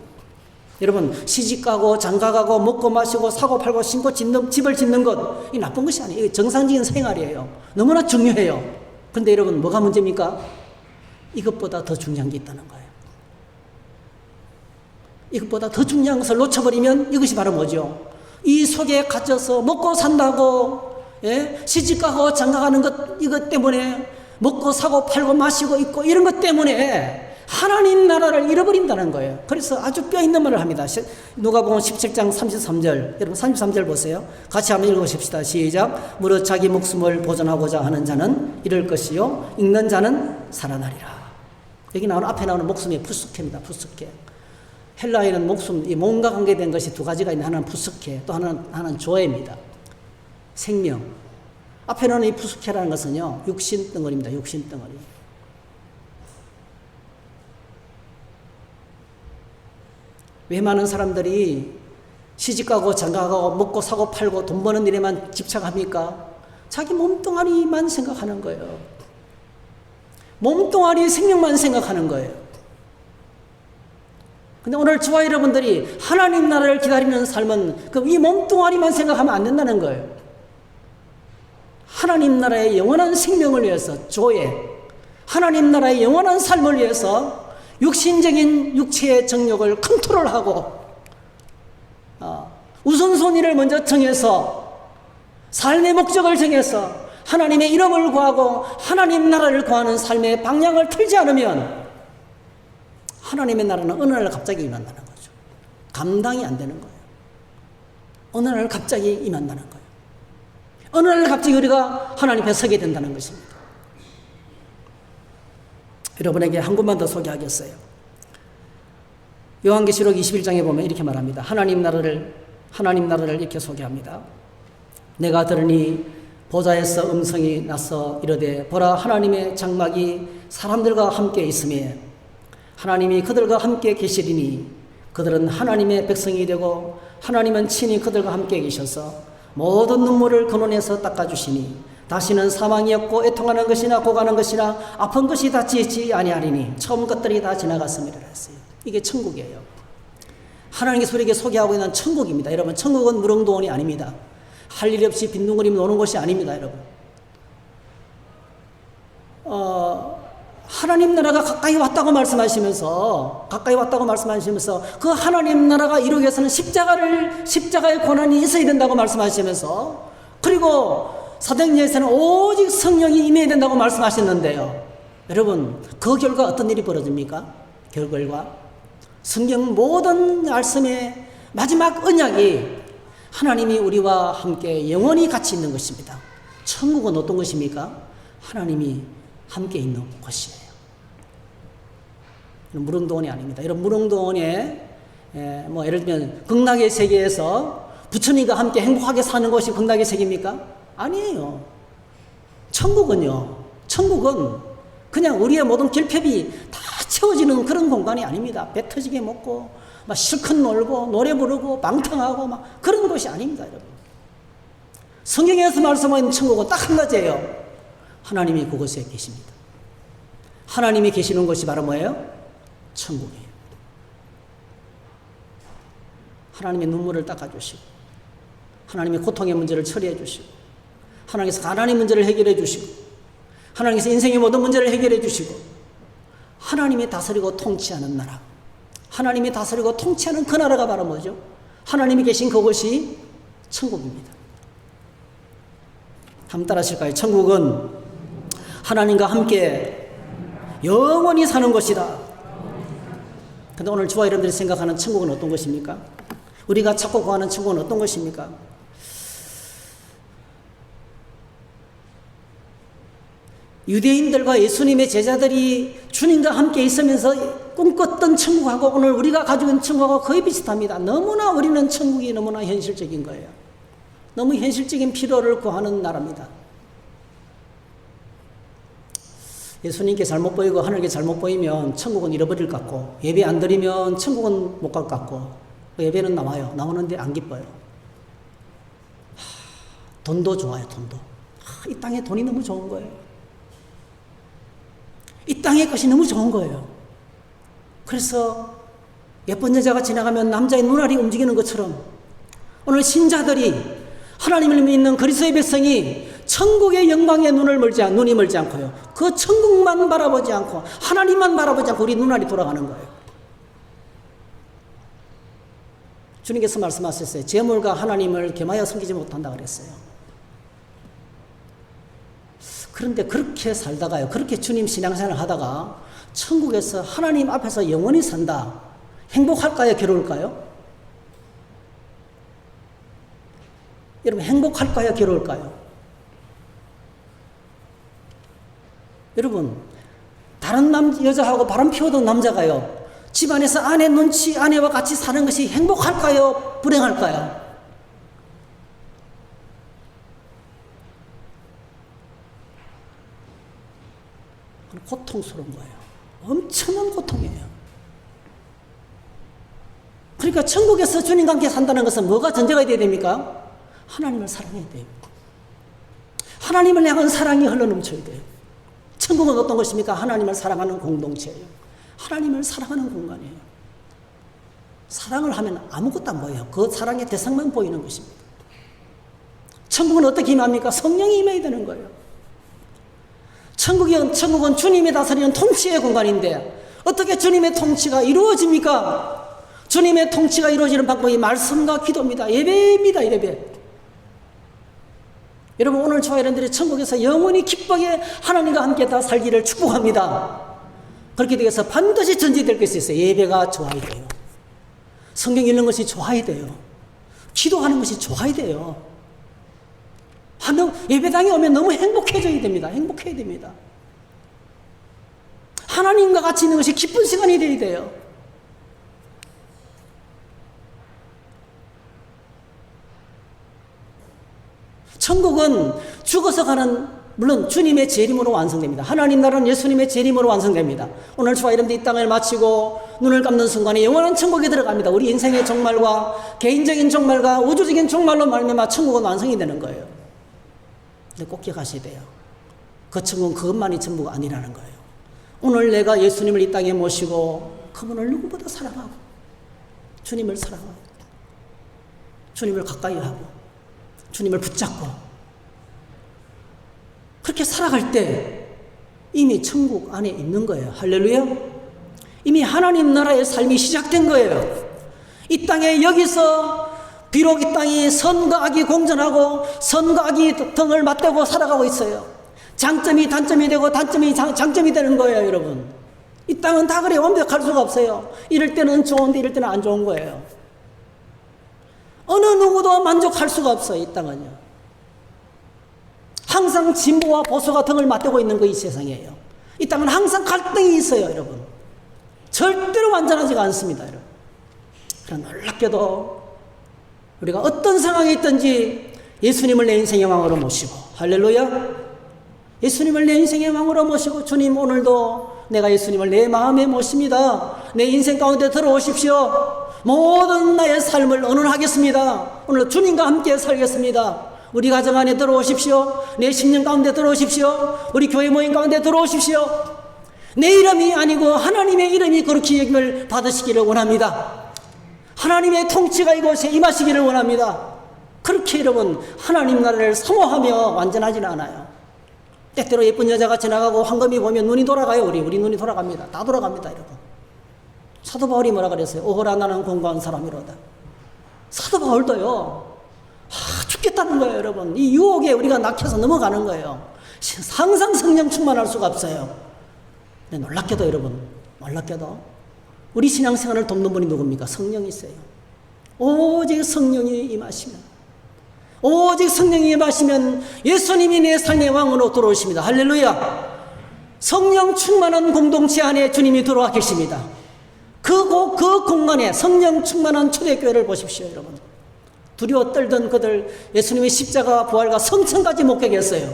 여러분, 시집가고 장가가고 먹고 마시고 사고 팔고 심고 집을 짓는 것, 이 나쁜 것이 아니에요. 정상적인 생활이에요. 너무나 중요해요. 그런데 여러분, 뭐가 문제입니까? 이것보다 더 중요한 게 있다는 거예요. 이것보다 더 중요한 것을 놓쳐버리면 이것이 바로 뭐죠? 이 속에 갇혀서 먹고 산다고, 시집가고 장가가는 것, 이것 때문에 먹고 사고 팔고 마시고 있고 이런 것 때문에 하나님 나라를 잃어버린다는 거예요. 그래서 아주 뼈 있는 말을 합니다. 누가복음 17장 33절. 여러분 33절 보세요. 같이 한번 읽어보십시다. 시작. 무릇 자기 목숨을 보존하고자 하는 자는 잃을 것이요 잃는 자는 살아나리라. 여기 앞에 나오는 목숨이 푸스케입니다. 푸스케. 헬라에는 목숨, 이 몸과 관계된 것이 두 가지가 있는데 하나는 푸스케, 또 하나는 조에입니다. 생명. 앞에 나오는 이 푸스케라는 것은요 육신 덩어리입니다. 육신 덩어리. 왜 많은 사람들이 시집가고 장가가고 먹고 사고 팔고 돈 버는 일에만 집착합니까? 자기 몸뚱아리만 생각하는 거예요. 몸뚱아리 생명만 생각하는 거예요. 근데 오늘 저와 여러분들이 하나님 나라를 기다리는 삶은 이 몸뚱아리만 생각하면 안 된다는 거예요. 하나님 나라의 영원한 생명을 위해서 하나님 나라의 영원한 삶을 위해서 육신적인 육체의 정욕을 컨트롤하고 우선순위를 먼저 정해서 삶의 목적을 정해서 하나님의 이름을 구하고 하나님 나라를 구하는 삶의 방향을 틀지 않으면 하나님의 나라는 어느 날 갑자기 임한다는 거죠. 감당이 안 되는 거예요. 어느 날 갑자기 임한다는 거예요. 어느 날 갑자기 우리가 하나님 앞에 서게 된다는 것입니다. 여러분에게 한 군만 더 소개하겠어요. 요한계시록 21장에 보면 이렇게 말합니다. 하나님 나라를 이렇게 소개합니다. 내가 들으니 보좌에서 음성이 나서 이르되 보라 하나님의 장막이 사람들과 함께 있으며 하나님이 그들과 함께 계시리니 그들은 하나님의 백성이 되고 하나님은 친히 그들과 함께 계셔서 모든 눈물을 그 눈에서 닦아주시니 다시는 사망이 없고 애통하는 것이나 고가는 것이나 아픈 것이 닿지 아니하리니 처음 것들이 다 지나갔음이라 했어요. 이게 천국이에요. 하나님께서 우리에게 소개하고 있는 천국입니다. 여러분, 천국은 무릉도원이 아닙니다. 할 일 없이 빈둥거리며 노는 곳이 아닙니다. 여러분, 하나님 나라가 가까이 왔다고 말씀하시면서 그 하나님 나라가 이루기 위해서는 십자가의 고난이 있어야 된다고 말씀하시면서, 그리고 사도행전에서는 오직 성령이 임해야 된다고 말씀하셨는데요. 여러분, 그 결과 어떤 일이 벌어집니까? 그 결과 성경 모든 말씀의 마지막 언약이 하나님이 우리와 함께 영원히 같이 있는 것입니다. 천국은 어떤 것입니까? 하나님이 함께 있는 곳이에요. 무릉도원이 아닙니다. 여러분, 무릉도원에 예를 들면 극락의 세계에서 부처님과 함께 행복하게 사는 것이 극락의 세계입니까? 아니에요. 천국은 그냥 우리의 모든 결핍이 다 채워지는 그런 공간이 아닙니다. 배 터지게 먹고 막 실컷 놀고 노래 부르고 방탕하고 막 그런 곳이 아닙니다. 여러분, 성경에서 말씀하는 천국은 딱 한 가지예요. 하나님이 그곳에 계십니다. 하나님이 계시는 곳이 바로 뭐예요? 천국이에요. 하나님의 눈물을 닦아주시고 하나님의 고통의 문제를 처리해 주시고 하나님께서 가난의 문제를 해결해 주시고 하나님께서 인생의 모든 문제를 해결해 주시고 하나님이 다스리고 통치하는 나라, 하나님이 다스리고 통치하는 그 나라가 바로 뭐죠? 하나님이 계신 그곳이 천국입니다. 한번 따라하실까요? 천국은 하나님과 함께 영원히 사는 곳이다. 근데 오늘 저와 여러분들이 생각하는 천국은 어떤 것입니까? 우리가 찾고 구하는 천국은 어떤 것입니까? 유대인들과 예수님의 제자들이 주님과 함께 있으면서 꿈꿨던 천국하고 오늘 우리가 가지고 있는 천국하고 거의 비슷합니다. 너무나 우리는 천국이 너무나 현실적인 거예요. 너무 현실적인 필요를 구하는 나라입니다. 예수님께 잘못 보이고 하늘께 잘못 보이면 천국은 잃어버릴 것 같고, 예배 안 드리면 천국은 못 갈 것 같고, 예배는 나오는데 안 기뻐요. 돈도 좋아요. 돈도. 이 땅에 돈이 너무 좋은 거예요. 이 땅의 것이 너무 좋은 거예요. 그래서 예쁜 여자가 지나가면 남자의 눈알이 움직이는 것처럼 오늘 신자들이, 하나님을 믿는 그리스도의 백성이 천국의 영광에 눈이 멀지 않고요, 그 천국만 바라보지 않고 하나님만 바라보지 않고 우리 눈알이 돌아가는 거예요. 주님께서 말씀하셨어요. 재물과 하나님을 겸하여 섬기지 못한다 그랬어요. 그런데 그렇게 살다가요, 그렇게 주님 신앙생활을 하다가 천국에서 하나님 앞에서 영원히 산다. 행복할까요? 괴로울까요? 여러분, 행복할까요? 괴로울까요? 여러분, 다른 여자하고 바람 피우던 남자가요, 집안에서 아내와 같이 사는 것이 행복할까요? 불행할까요? 고통스러운 거예요. 엄청난 고통이에요. 그러니까 천국에서 주님과 함께 산다는 것은 뭐가 전제가 돼야 됩니까? 하나님을 사랑해야 돼요. 하나님을 향한 사랑이 흘러넘쳐야 돼요. 천국은 어떤 것입니까? 하나님을 사랑하는 공동체예요. 하나님을 사랑하는 공간이에요. 사랑을 하면 아무것도 안 보여요. 그 사랑의 대상만 보이는 것입니다. 천국은 어떻게 임합니까? 성령이 임해야 되는 거예요. 천국은 주님이 다스리는 통치의 공간인데 어떻게 주님의 통치가 이루어집니까? 주님의 통치가 이루어지는 방법이 말씀과 기도입니다. 예배입니다. 예배. 여러분, 오늘 저와 여러분들이 천국에서 영원히 기쁘게 하나님과 함께 다 살기를 축복합니다. 그렇게 되어서 반드시 전제될 것이 있어요. 예배가 좋아야 돼요. 성경 읽는 것이 좋아야 돼요. 기도하는 것이 좋아야 돼요. 예배당에 오면 너무 행복해져야 됩니다. 행복해야 됩니다. 하나님과 같이 있는 것이 기쁜 시간이 되어야 돼요. 천국은 죽어서 가는, 물론 주님의 재림으로 완성됩니다. 하나님 나라는 예수님의 재림으로 완성됩니다. 오늘 저와 여러분들 이 땅을 마치고 눈을 감는 순간에 영원한 천국에 들어갑니다. 우리 인생의 종말과 개인적인 종말과 우주적인 종말로 말미암아 천국은 완성이 되는 거예요. 근데 꼭 기억하셔야 돼요. 그 천국은 그것만이 전부가 아니라는 거예요. 오늘 내가 예수님을 이 땅에 모시고 그분을 누구보다 사랑하고 주님을 사랑하고 주님을 가까이 하고 주님을 붙잡고 그렇게 살아갈 때 이미 천국 안에 있는 거예요. 할렐루야. 이미 하나님 나라의 삶이 시작된 거예요. 이 땅에 여기서 비록 이 땅이 선과 악이 공존하고 선과 악이 등을 맞대고 살아가고 있어요. 장점이 단점이 되고 단점이 장점이 되는 거예요. 여러분, 이 땅은 다 그래요. 완벽할 수가 없어요. 이럴 때는 좋은데 이럴 때는 안 좋은 거예요. 어느 누구도 만족할 수가 없어요. 이 땅은요. 항상 진보와 보수가 등을 맞대고 있는 거 이 세상이에요. 이 땅은 항상 갈등이 있어요. 여러분, 절대로 완전하지가 않습니다. 여러분, 그러나 놀랍게도 우리가 어떤 상황에 있든지 예수님을 내 인생의 왕으로 모시고, 할렐루야, 예수님을 내 인생의 왕으로 모시고, 주님 오늘도 내가 예수님을 내 마음에 모십니다. 내 인생 가운데 들어오십시오. 모든 나의 삶을 언언하겠습니다. 오늘 주님과 함께 살겠습니다. 우리 가정 안에 들어오십시오. 내 심령 가운데 들어오십시오. 우리 교회 모임 가운데 들어오십시오. 내 이름이 아니고 하나님의 이름이 그렇게 여김을 받으시기를 원합니다. 하나님의 통치가 이곳에 임하시기를 원합니다. 그렇게 여러분, 하나님 나라를 사모하며 완전하지는 않아요. 때때로 예쁜 여자가 지나가고 황금이 보면 눈이 돌아가요. 우리 눈이 돌아갑니다. 다 돌아갑니다. 여러분, 사도 바울이 뭐라 그랬어요? 오호라 나는 공고한 사람이로다. 사도 바울도요, 죽겠다는 거예요. 여러분, 이 유혹에 우리가 낙해서 넘어가는 거예요. 항상 성령 충만할 수가 없어요. 근데 놀랍게도 여러분, 놀랍게도 우리 신앙생활을 돕는 분이 누굽니까? 성령이세요. 오직 성령이 임하시면, 오직 성령이 임하시면 예수님이 내 삶의 왕으로 들어오십니다. 할렐루야. 성령 충만한 공동체 안에 주님이 들어와 계십니다. 그 공간에 성령 충만한 초대교회를 보십시오. 여러분, 두려워 떨던 그들 예수님의 십자가 부활과 성천까지 목격했어요.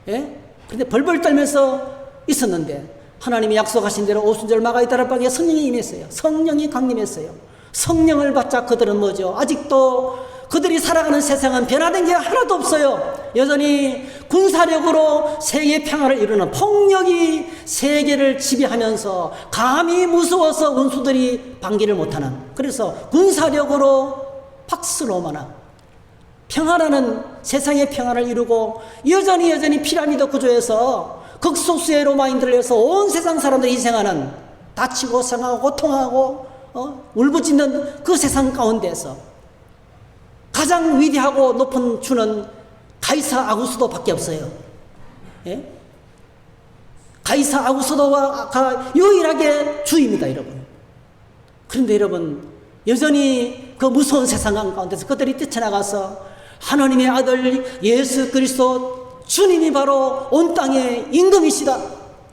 예? 그런데 벌벌 떨면서 있었는데 하나님이 약속하신 대로 오순절 마가의 다락방에 성령이 임했어요. 성령이 강림했어요. 성령을 받자 그들은 뭐죠? 아직도 그들이 살아가는 세상은 변화된 게 하나도 없어요. 여전히 군사력으로 세계 평화를 이루는 폭력이 세계를 지배하면서 감히 무서워서 원수들이 방기를 못하는, 그래서 군사력으로 팍스 로마나 평화라는 세상의 평화를 이루고 여전히 피라미드 구조에서 극소수의 로마인들을 위해서 온 세상 사람들이 희생하는, 다치고 상하고 고통하고 울부짖는 그 세상 가운데서 가장 위대하고 높은 주는 가이사 아구스도밖에 없어요. 예? 가이사 아구스도가 유일하게 주입니다, 여러분. 그런데 여러분, 여전히 그 무서운 세상 가운데서 그들이 뛰쳐나가서 하나님의 아들 예수 그리스도 주님이 바로 온 땅의 임금이시다,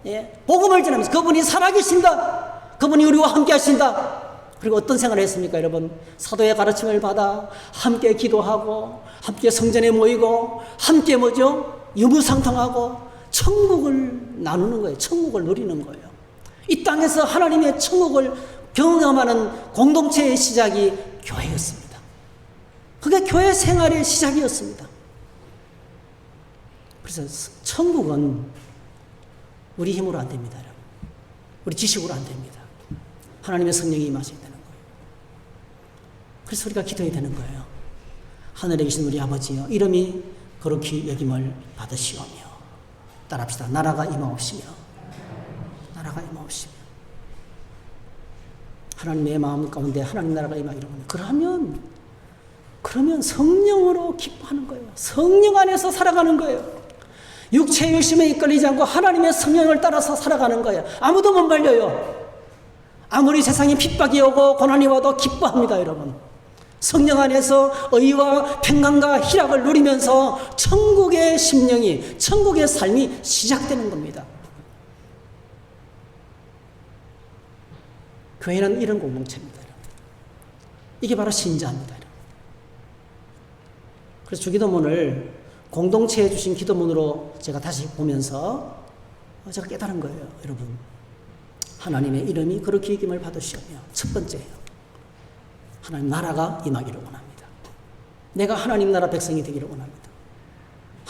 예? 복음을 전하면서 그분이 살아계신다, 그분이 우리와 함께 하신다. 그리고 어떤 생활을 했습니까, 여러분? 사도의 가르침을 받아 함께 기도하고 함께 성전에 모이고 함께 뭐죠? 유무상통하고 천국을 나누는 거예요. 천국을 누리는 거예요. 이 땅에서 하나님의 천국을 경험하는 공동체의 시작이 교회였습니다. 그게 교회 생활의 시작이었습니다. 그래서 천국은 우리 힘으로 안 됩니다, 여러분. 우리 지식으로 안 됩니다. 하나님의 성령이 임하셔야 되는 거예요. 그래서 우리가 기도해야 되는 거예요. 하늘에 계신 우리 아버지여, 이름이 거룩히 여김을 받으시오며, 따라합시다. 나라가 임하옵시며, 나라가 임하옵시며. 하나님의 마음 가운데 하나님 나라가 임하기를 원해요. 그러면 성령으로 기뻐하는 거예요. 성령 안에서 살아가는 거예요. 육체의 욕심에 이끌리지 않고 하나님의 성령을 따라서 살아가는 거예요. 아무도 못 말려요. 아무리 세상에 핍박이 오고 고난이 와도 기뻐합니다, 여러분. 성령 안에서 의와 평강과 희락을 누리면서 천국의 심령이, 천국의 삶이 시작되는 겁니다. 교회는 이런 공동체입니다, 여러분. 이게 바로 신자입니다, 여러분. 그래서 주기도문을 공동체에 주신 기도문으로 제가 다시 보면서 제가 깨달은 거예요, 여러분. 하나님의 이름이 거룩히 여김을 받으시오며, 첫 번째예요. 하나님 나라가 임하기를 원합니다. 내가 하나님 나라 백성이 되기를 원합니다.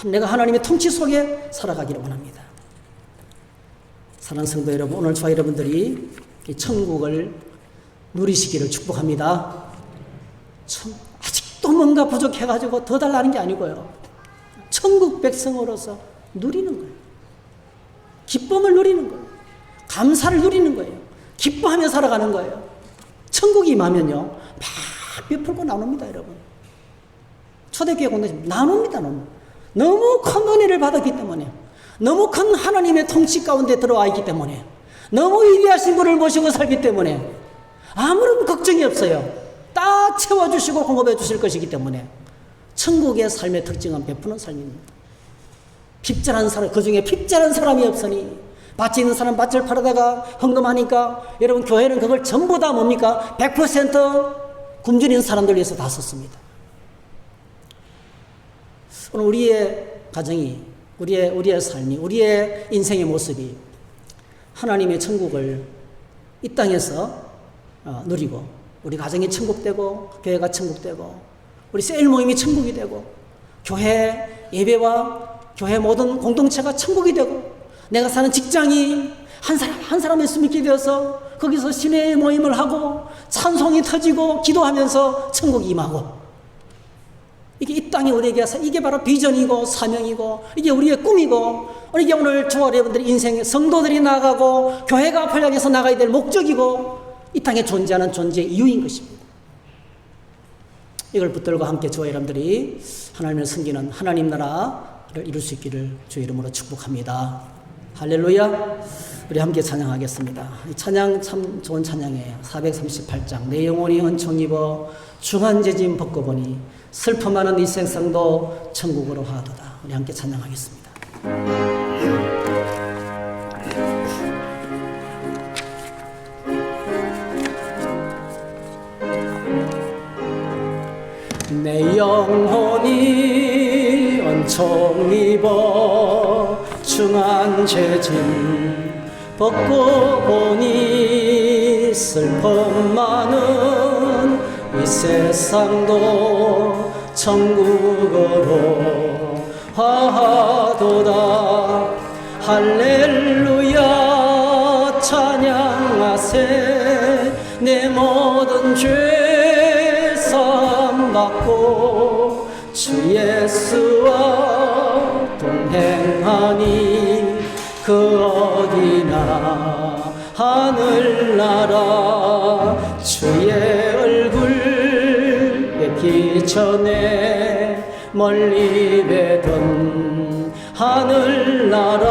내가 하나님의 통치 속에 살아가기를 원합니다. 사랑하는 성도 여러분, 오늘 저와 여러분들이 천국을 누리시기를 축복합니다. 아직도 뭔가 부족해가지고 더 달라는 게 아니고요. 천국 백성으로서 누리는 거예요. 기쁨을 누리는 거예요. 감사를 누리는 거예요. 기뻐하며 살아가는 거예요. 천국이 임하면요, 막 베풀고 나눕니다, 여러분. 초대교회 공동체 나눕니다, 너무 큰 은혜를 받았기 때문에, 너무 큰 하나님의 통치 가운데 들어와 있기 때문에, 너무 위대하신 분을 모시고 살기 때문에 아무런 걱정이 없어요. 다 채워주시고 공급해 주실 것이기 때문에 천국의 삶의 특징은 베푸는 삶입니다. 핍절한 사람, 그 중에 핍절한 사람이 없으니, 밭이 있는 사람 밭을 팔아다가 헌금하니까 여러분 교회는 그걸 전부 다 뭡니까? 100% 굶주린 사람들 위해서 다 썼습니다. 오늘 우리의 가정이, 우리의 삶이, 우리의 인생의 모습이 하나님의 천국을 이 땅에서 누리고, 우리 가정이 천국되고, 교회가 천국되고, 우리 셀 모임이 천국이 되고, 교회 예배와 교회 모든 공동체가 천국이 되고, 내가 사는 직장이 한 사람의 숨이 있게 되어서 거기서 신의 모임을 하고 찬송이 터지고 기도하면서 천국이 임하고, 이게 이 땅에 우리에게 이게 바로 비전이고 사명이고, 이게 우리의 꿈이고, 이게 오늘 저와 여러분들의 인생의 성도들이 나아가고 교회가 앞을 향해서 나가야 될 목적이고, 이 땅에 존재하는 존재의 이유인 것입니다. 이걸 붙들고 함께 저와 여러분들이 하나님을 섬기는 하나님 나라를 이룰 수 있기를 주의 이름으로 축복합니다. 할렐루야. 우리 함께 찬양하겠습니다. 이 찬양 참 좋은 찬양이에요. 438장 내 영혼이 은총 입어 중한 재짐 벗고 보니 슬픔 많은 이 생상도 천국으로 하도다. 우리 함께 찬양하겠습니다. 내 영혼이 은총 입어 중한 죄짐 벗고 보니 슬픔 많은 이 세상도 천국으로 하도다. 할렐루야 찬양하세. 내 모든 죄 사함 받고 주 예수와 동행하니 그 어디나 하늘나라 주의 얼굴 뵙기 전에 멀리 뵈던 하늘나라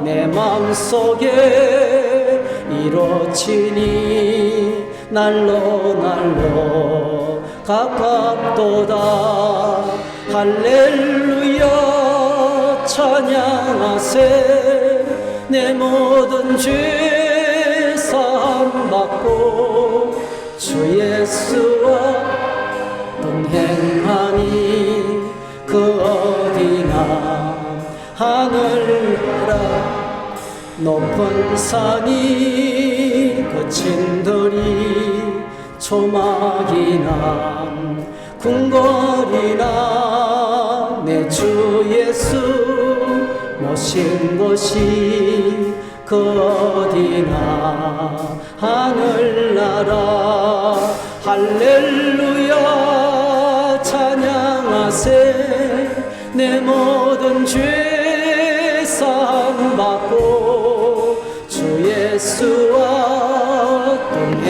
내 맘속에 이루어지니 날로 가깝도다. 할렐루야 찬양하세. 내 모든 죄 사함 받고 주 예수와 동행하니 그 어디나 하늘나라 높은 산이 거친 들이 초막이나 궁궐이나 내 주 예수 모신 곳이 그 어디나 하늘나라. 할렐루야 찬양하세. 내 모든 죄 사함 받고 주 예수와 동행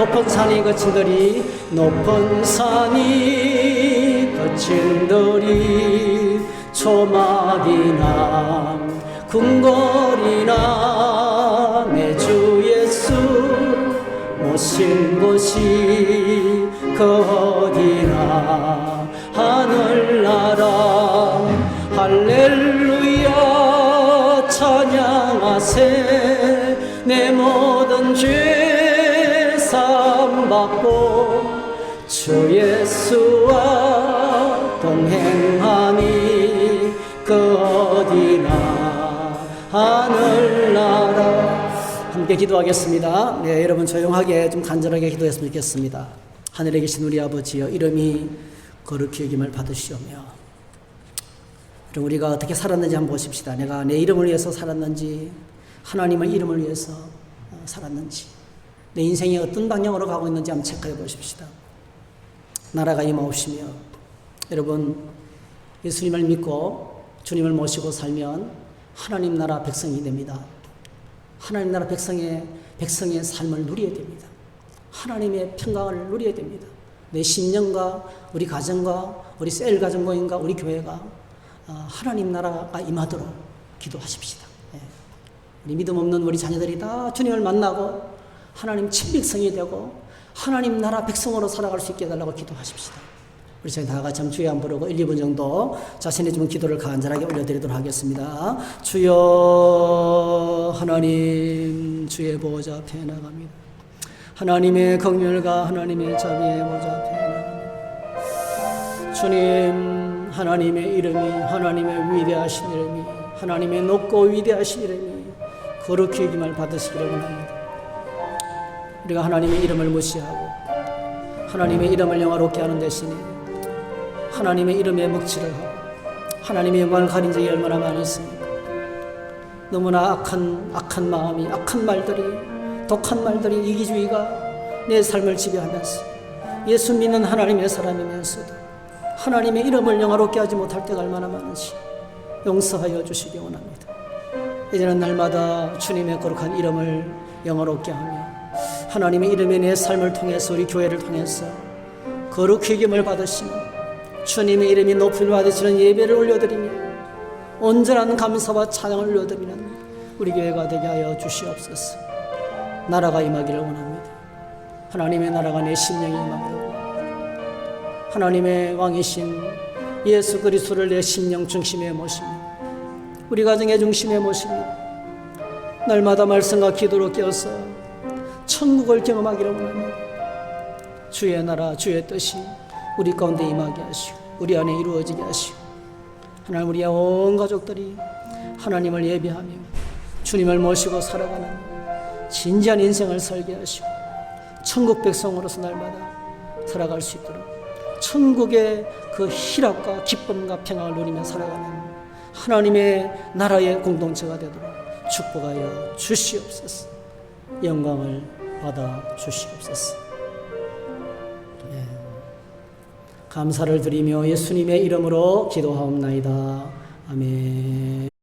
높은 산이 거친들이 높은 산이 거친들이 초막이나 궁궐이나 내 주 예수 모신 곳이 그 어디나 하늘나라 할렐루야 찬양하세 내 모든 죄 사함받고 주 예수와 동행하니 그 어디나 하늘나라. 함께 기도하겠습니다. 네, 여러분 조용하게 좀 간절하게 기도했으면 좋겠습니다. 하늘에 계신 우리 아버지여, 이름이 거룩히 여김을 받으시오며, 그럼 우리가 어떻게 살았는지 한번 보십시다. 내가 내 이름을 위해서 살았는지, 하나님의 이름을 위해서 살았는지, 내 인생이 어떤 방향으로 가고 있는지 한번 체크해 보십시다. 나라가 임하옵시며, 여러분 예수님을 믿고 주님을 모시고 살면 하나님 나라 백성이 됩니다. 하나님 나라 백성의 삶을 누려야 됩니다. 하나님의 평강을 누려야 됩니다. 내 심령과 우리 가정과 우리 셀 가정모임과 우리 교회가 하나님 나라가 임하도록 기도하십시다. 우리 믿음 없는 우리 자녀들이 다 주님을 만나고 하나님 친백성이 되고 하나님 나라 백성으로 살아갈 수 있게 해달라고 기도하십시다. 우리 저희 다 같이 주여 한번 부르고 1, 2분 정도 자신의 좀 기도를 간절하게 올려드리도록 하겠습니다. 주여 하나님, 주의 보좌 앞에 나갑니다. 하나님의 긍휼과 하나님의 자비의 보좌 앞에 나갑니다. 주님, 하나님의 이름이, 하나님의 위대하신 이름이, 하나님의 높고 위대하신 이름이 거룩히 여김을 받으시기를 원합니다. 우리가 하나님의 이름을 무시하고 하나님의 이름을 영화롭게 하는 대신에 하나님의 이름에 먹칠을 하고 하나님의 영광을 가린 적이 얼마나 많이 있습니까? 너무나 악한 마음이, 악한 말들이, 독한 말들이, 이기주의가 내 삶을 지배하면서 예수 믿는 하나님의 사람이면서도 하나님의 이름을 영화롭게 하지 못할 때가 얼마나 많은지 용서하여 주시기 원합니다. 이제는 날마다 주님의 거룩한 이름을 영화롭게 하며 하나님의 이름의 내 삶을 통해서 우리 교회를 통해서 거룩히 여김을 받으시는 주님의 이름이 높임을 받으시는 예배를 올려드리며 온전한 감사와 찬양을 올려드리는 우리 교회가 되게 하여 주시옵소서. 나라가 임하기를 원합니다. 하나님의 나라가 내 심령에 임하기를 원합니다. 하나님의 왕이신 예수 그리스도를 내 심령 중심에 모십니다. 우리 가정의 중심에 모십니다. 날마다 말씀과 기도로 깨어서 천국을 경험하기를 원합니다. 주의 나라, 주의 뜻이 우리 가운데 임하게 하시고 우리 안에 이루어지게 하시고 하나님, 우리의 온 가족들이 하나님을 예배하며 주님을 모시고 살아가는 진지한 인생을 살게 하시고 천국 백성으로서 날마다 살아갈 수 있도록 천국의 그 희락과 기쁨과 평안을 누리며 살아가는 하나님의 나라의 공동체가 되도록 축복하여 주시옵소서. 영광을 받아 주시옵소서. 감사를 드리며 예수님의 이름으로 기도하옵나이다. 아멘.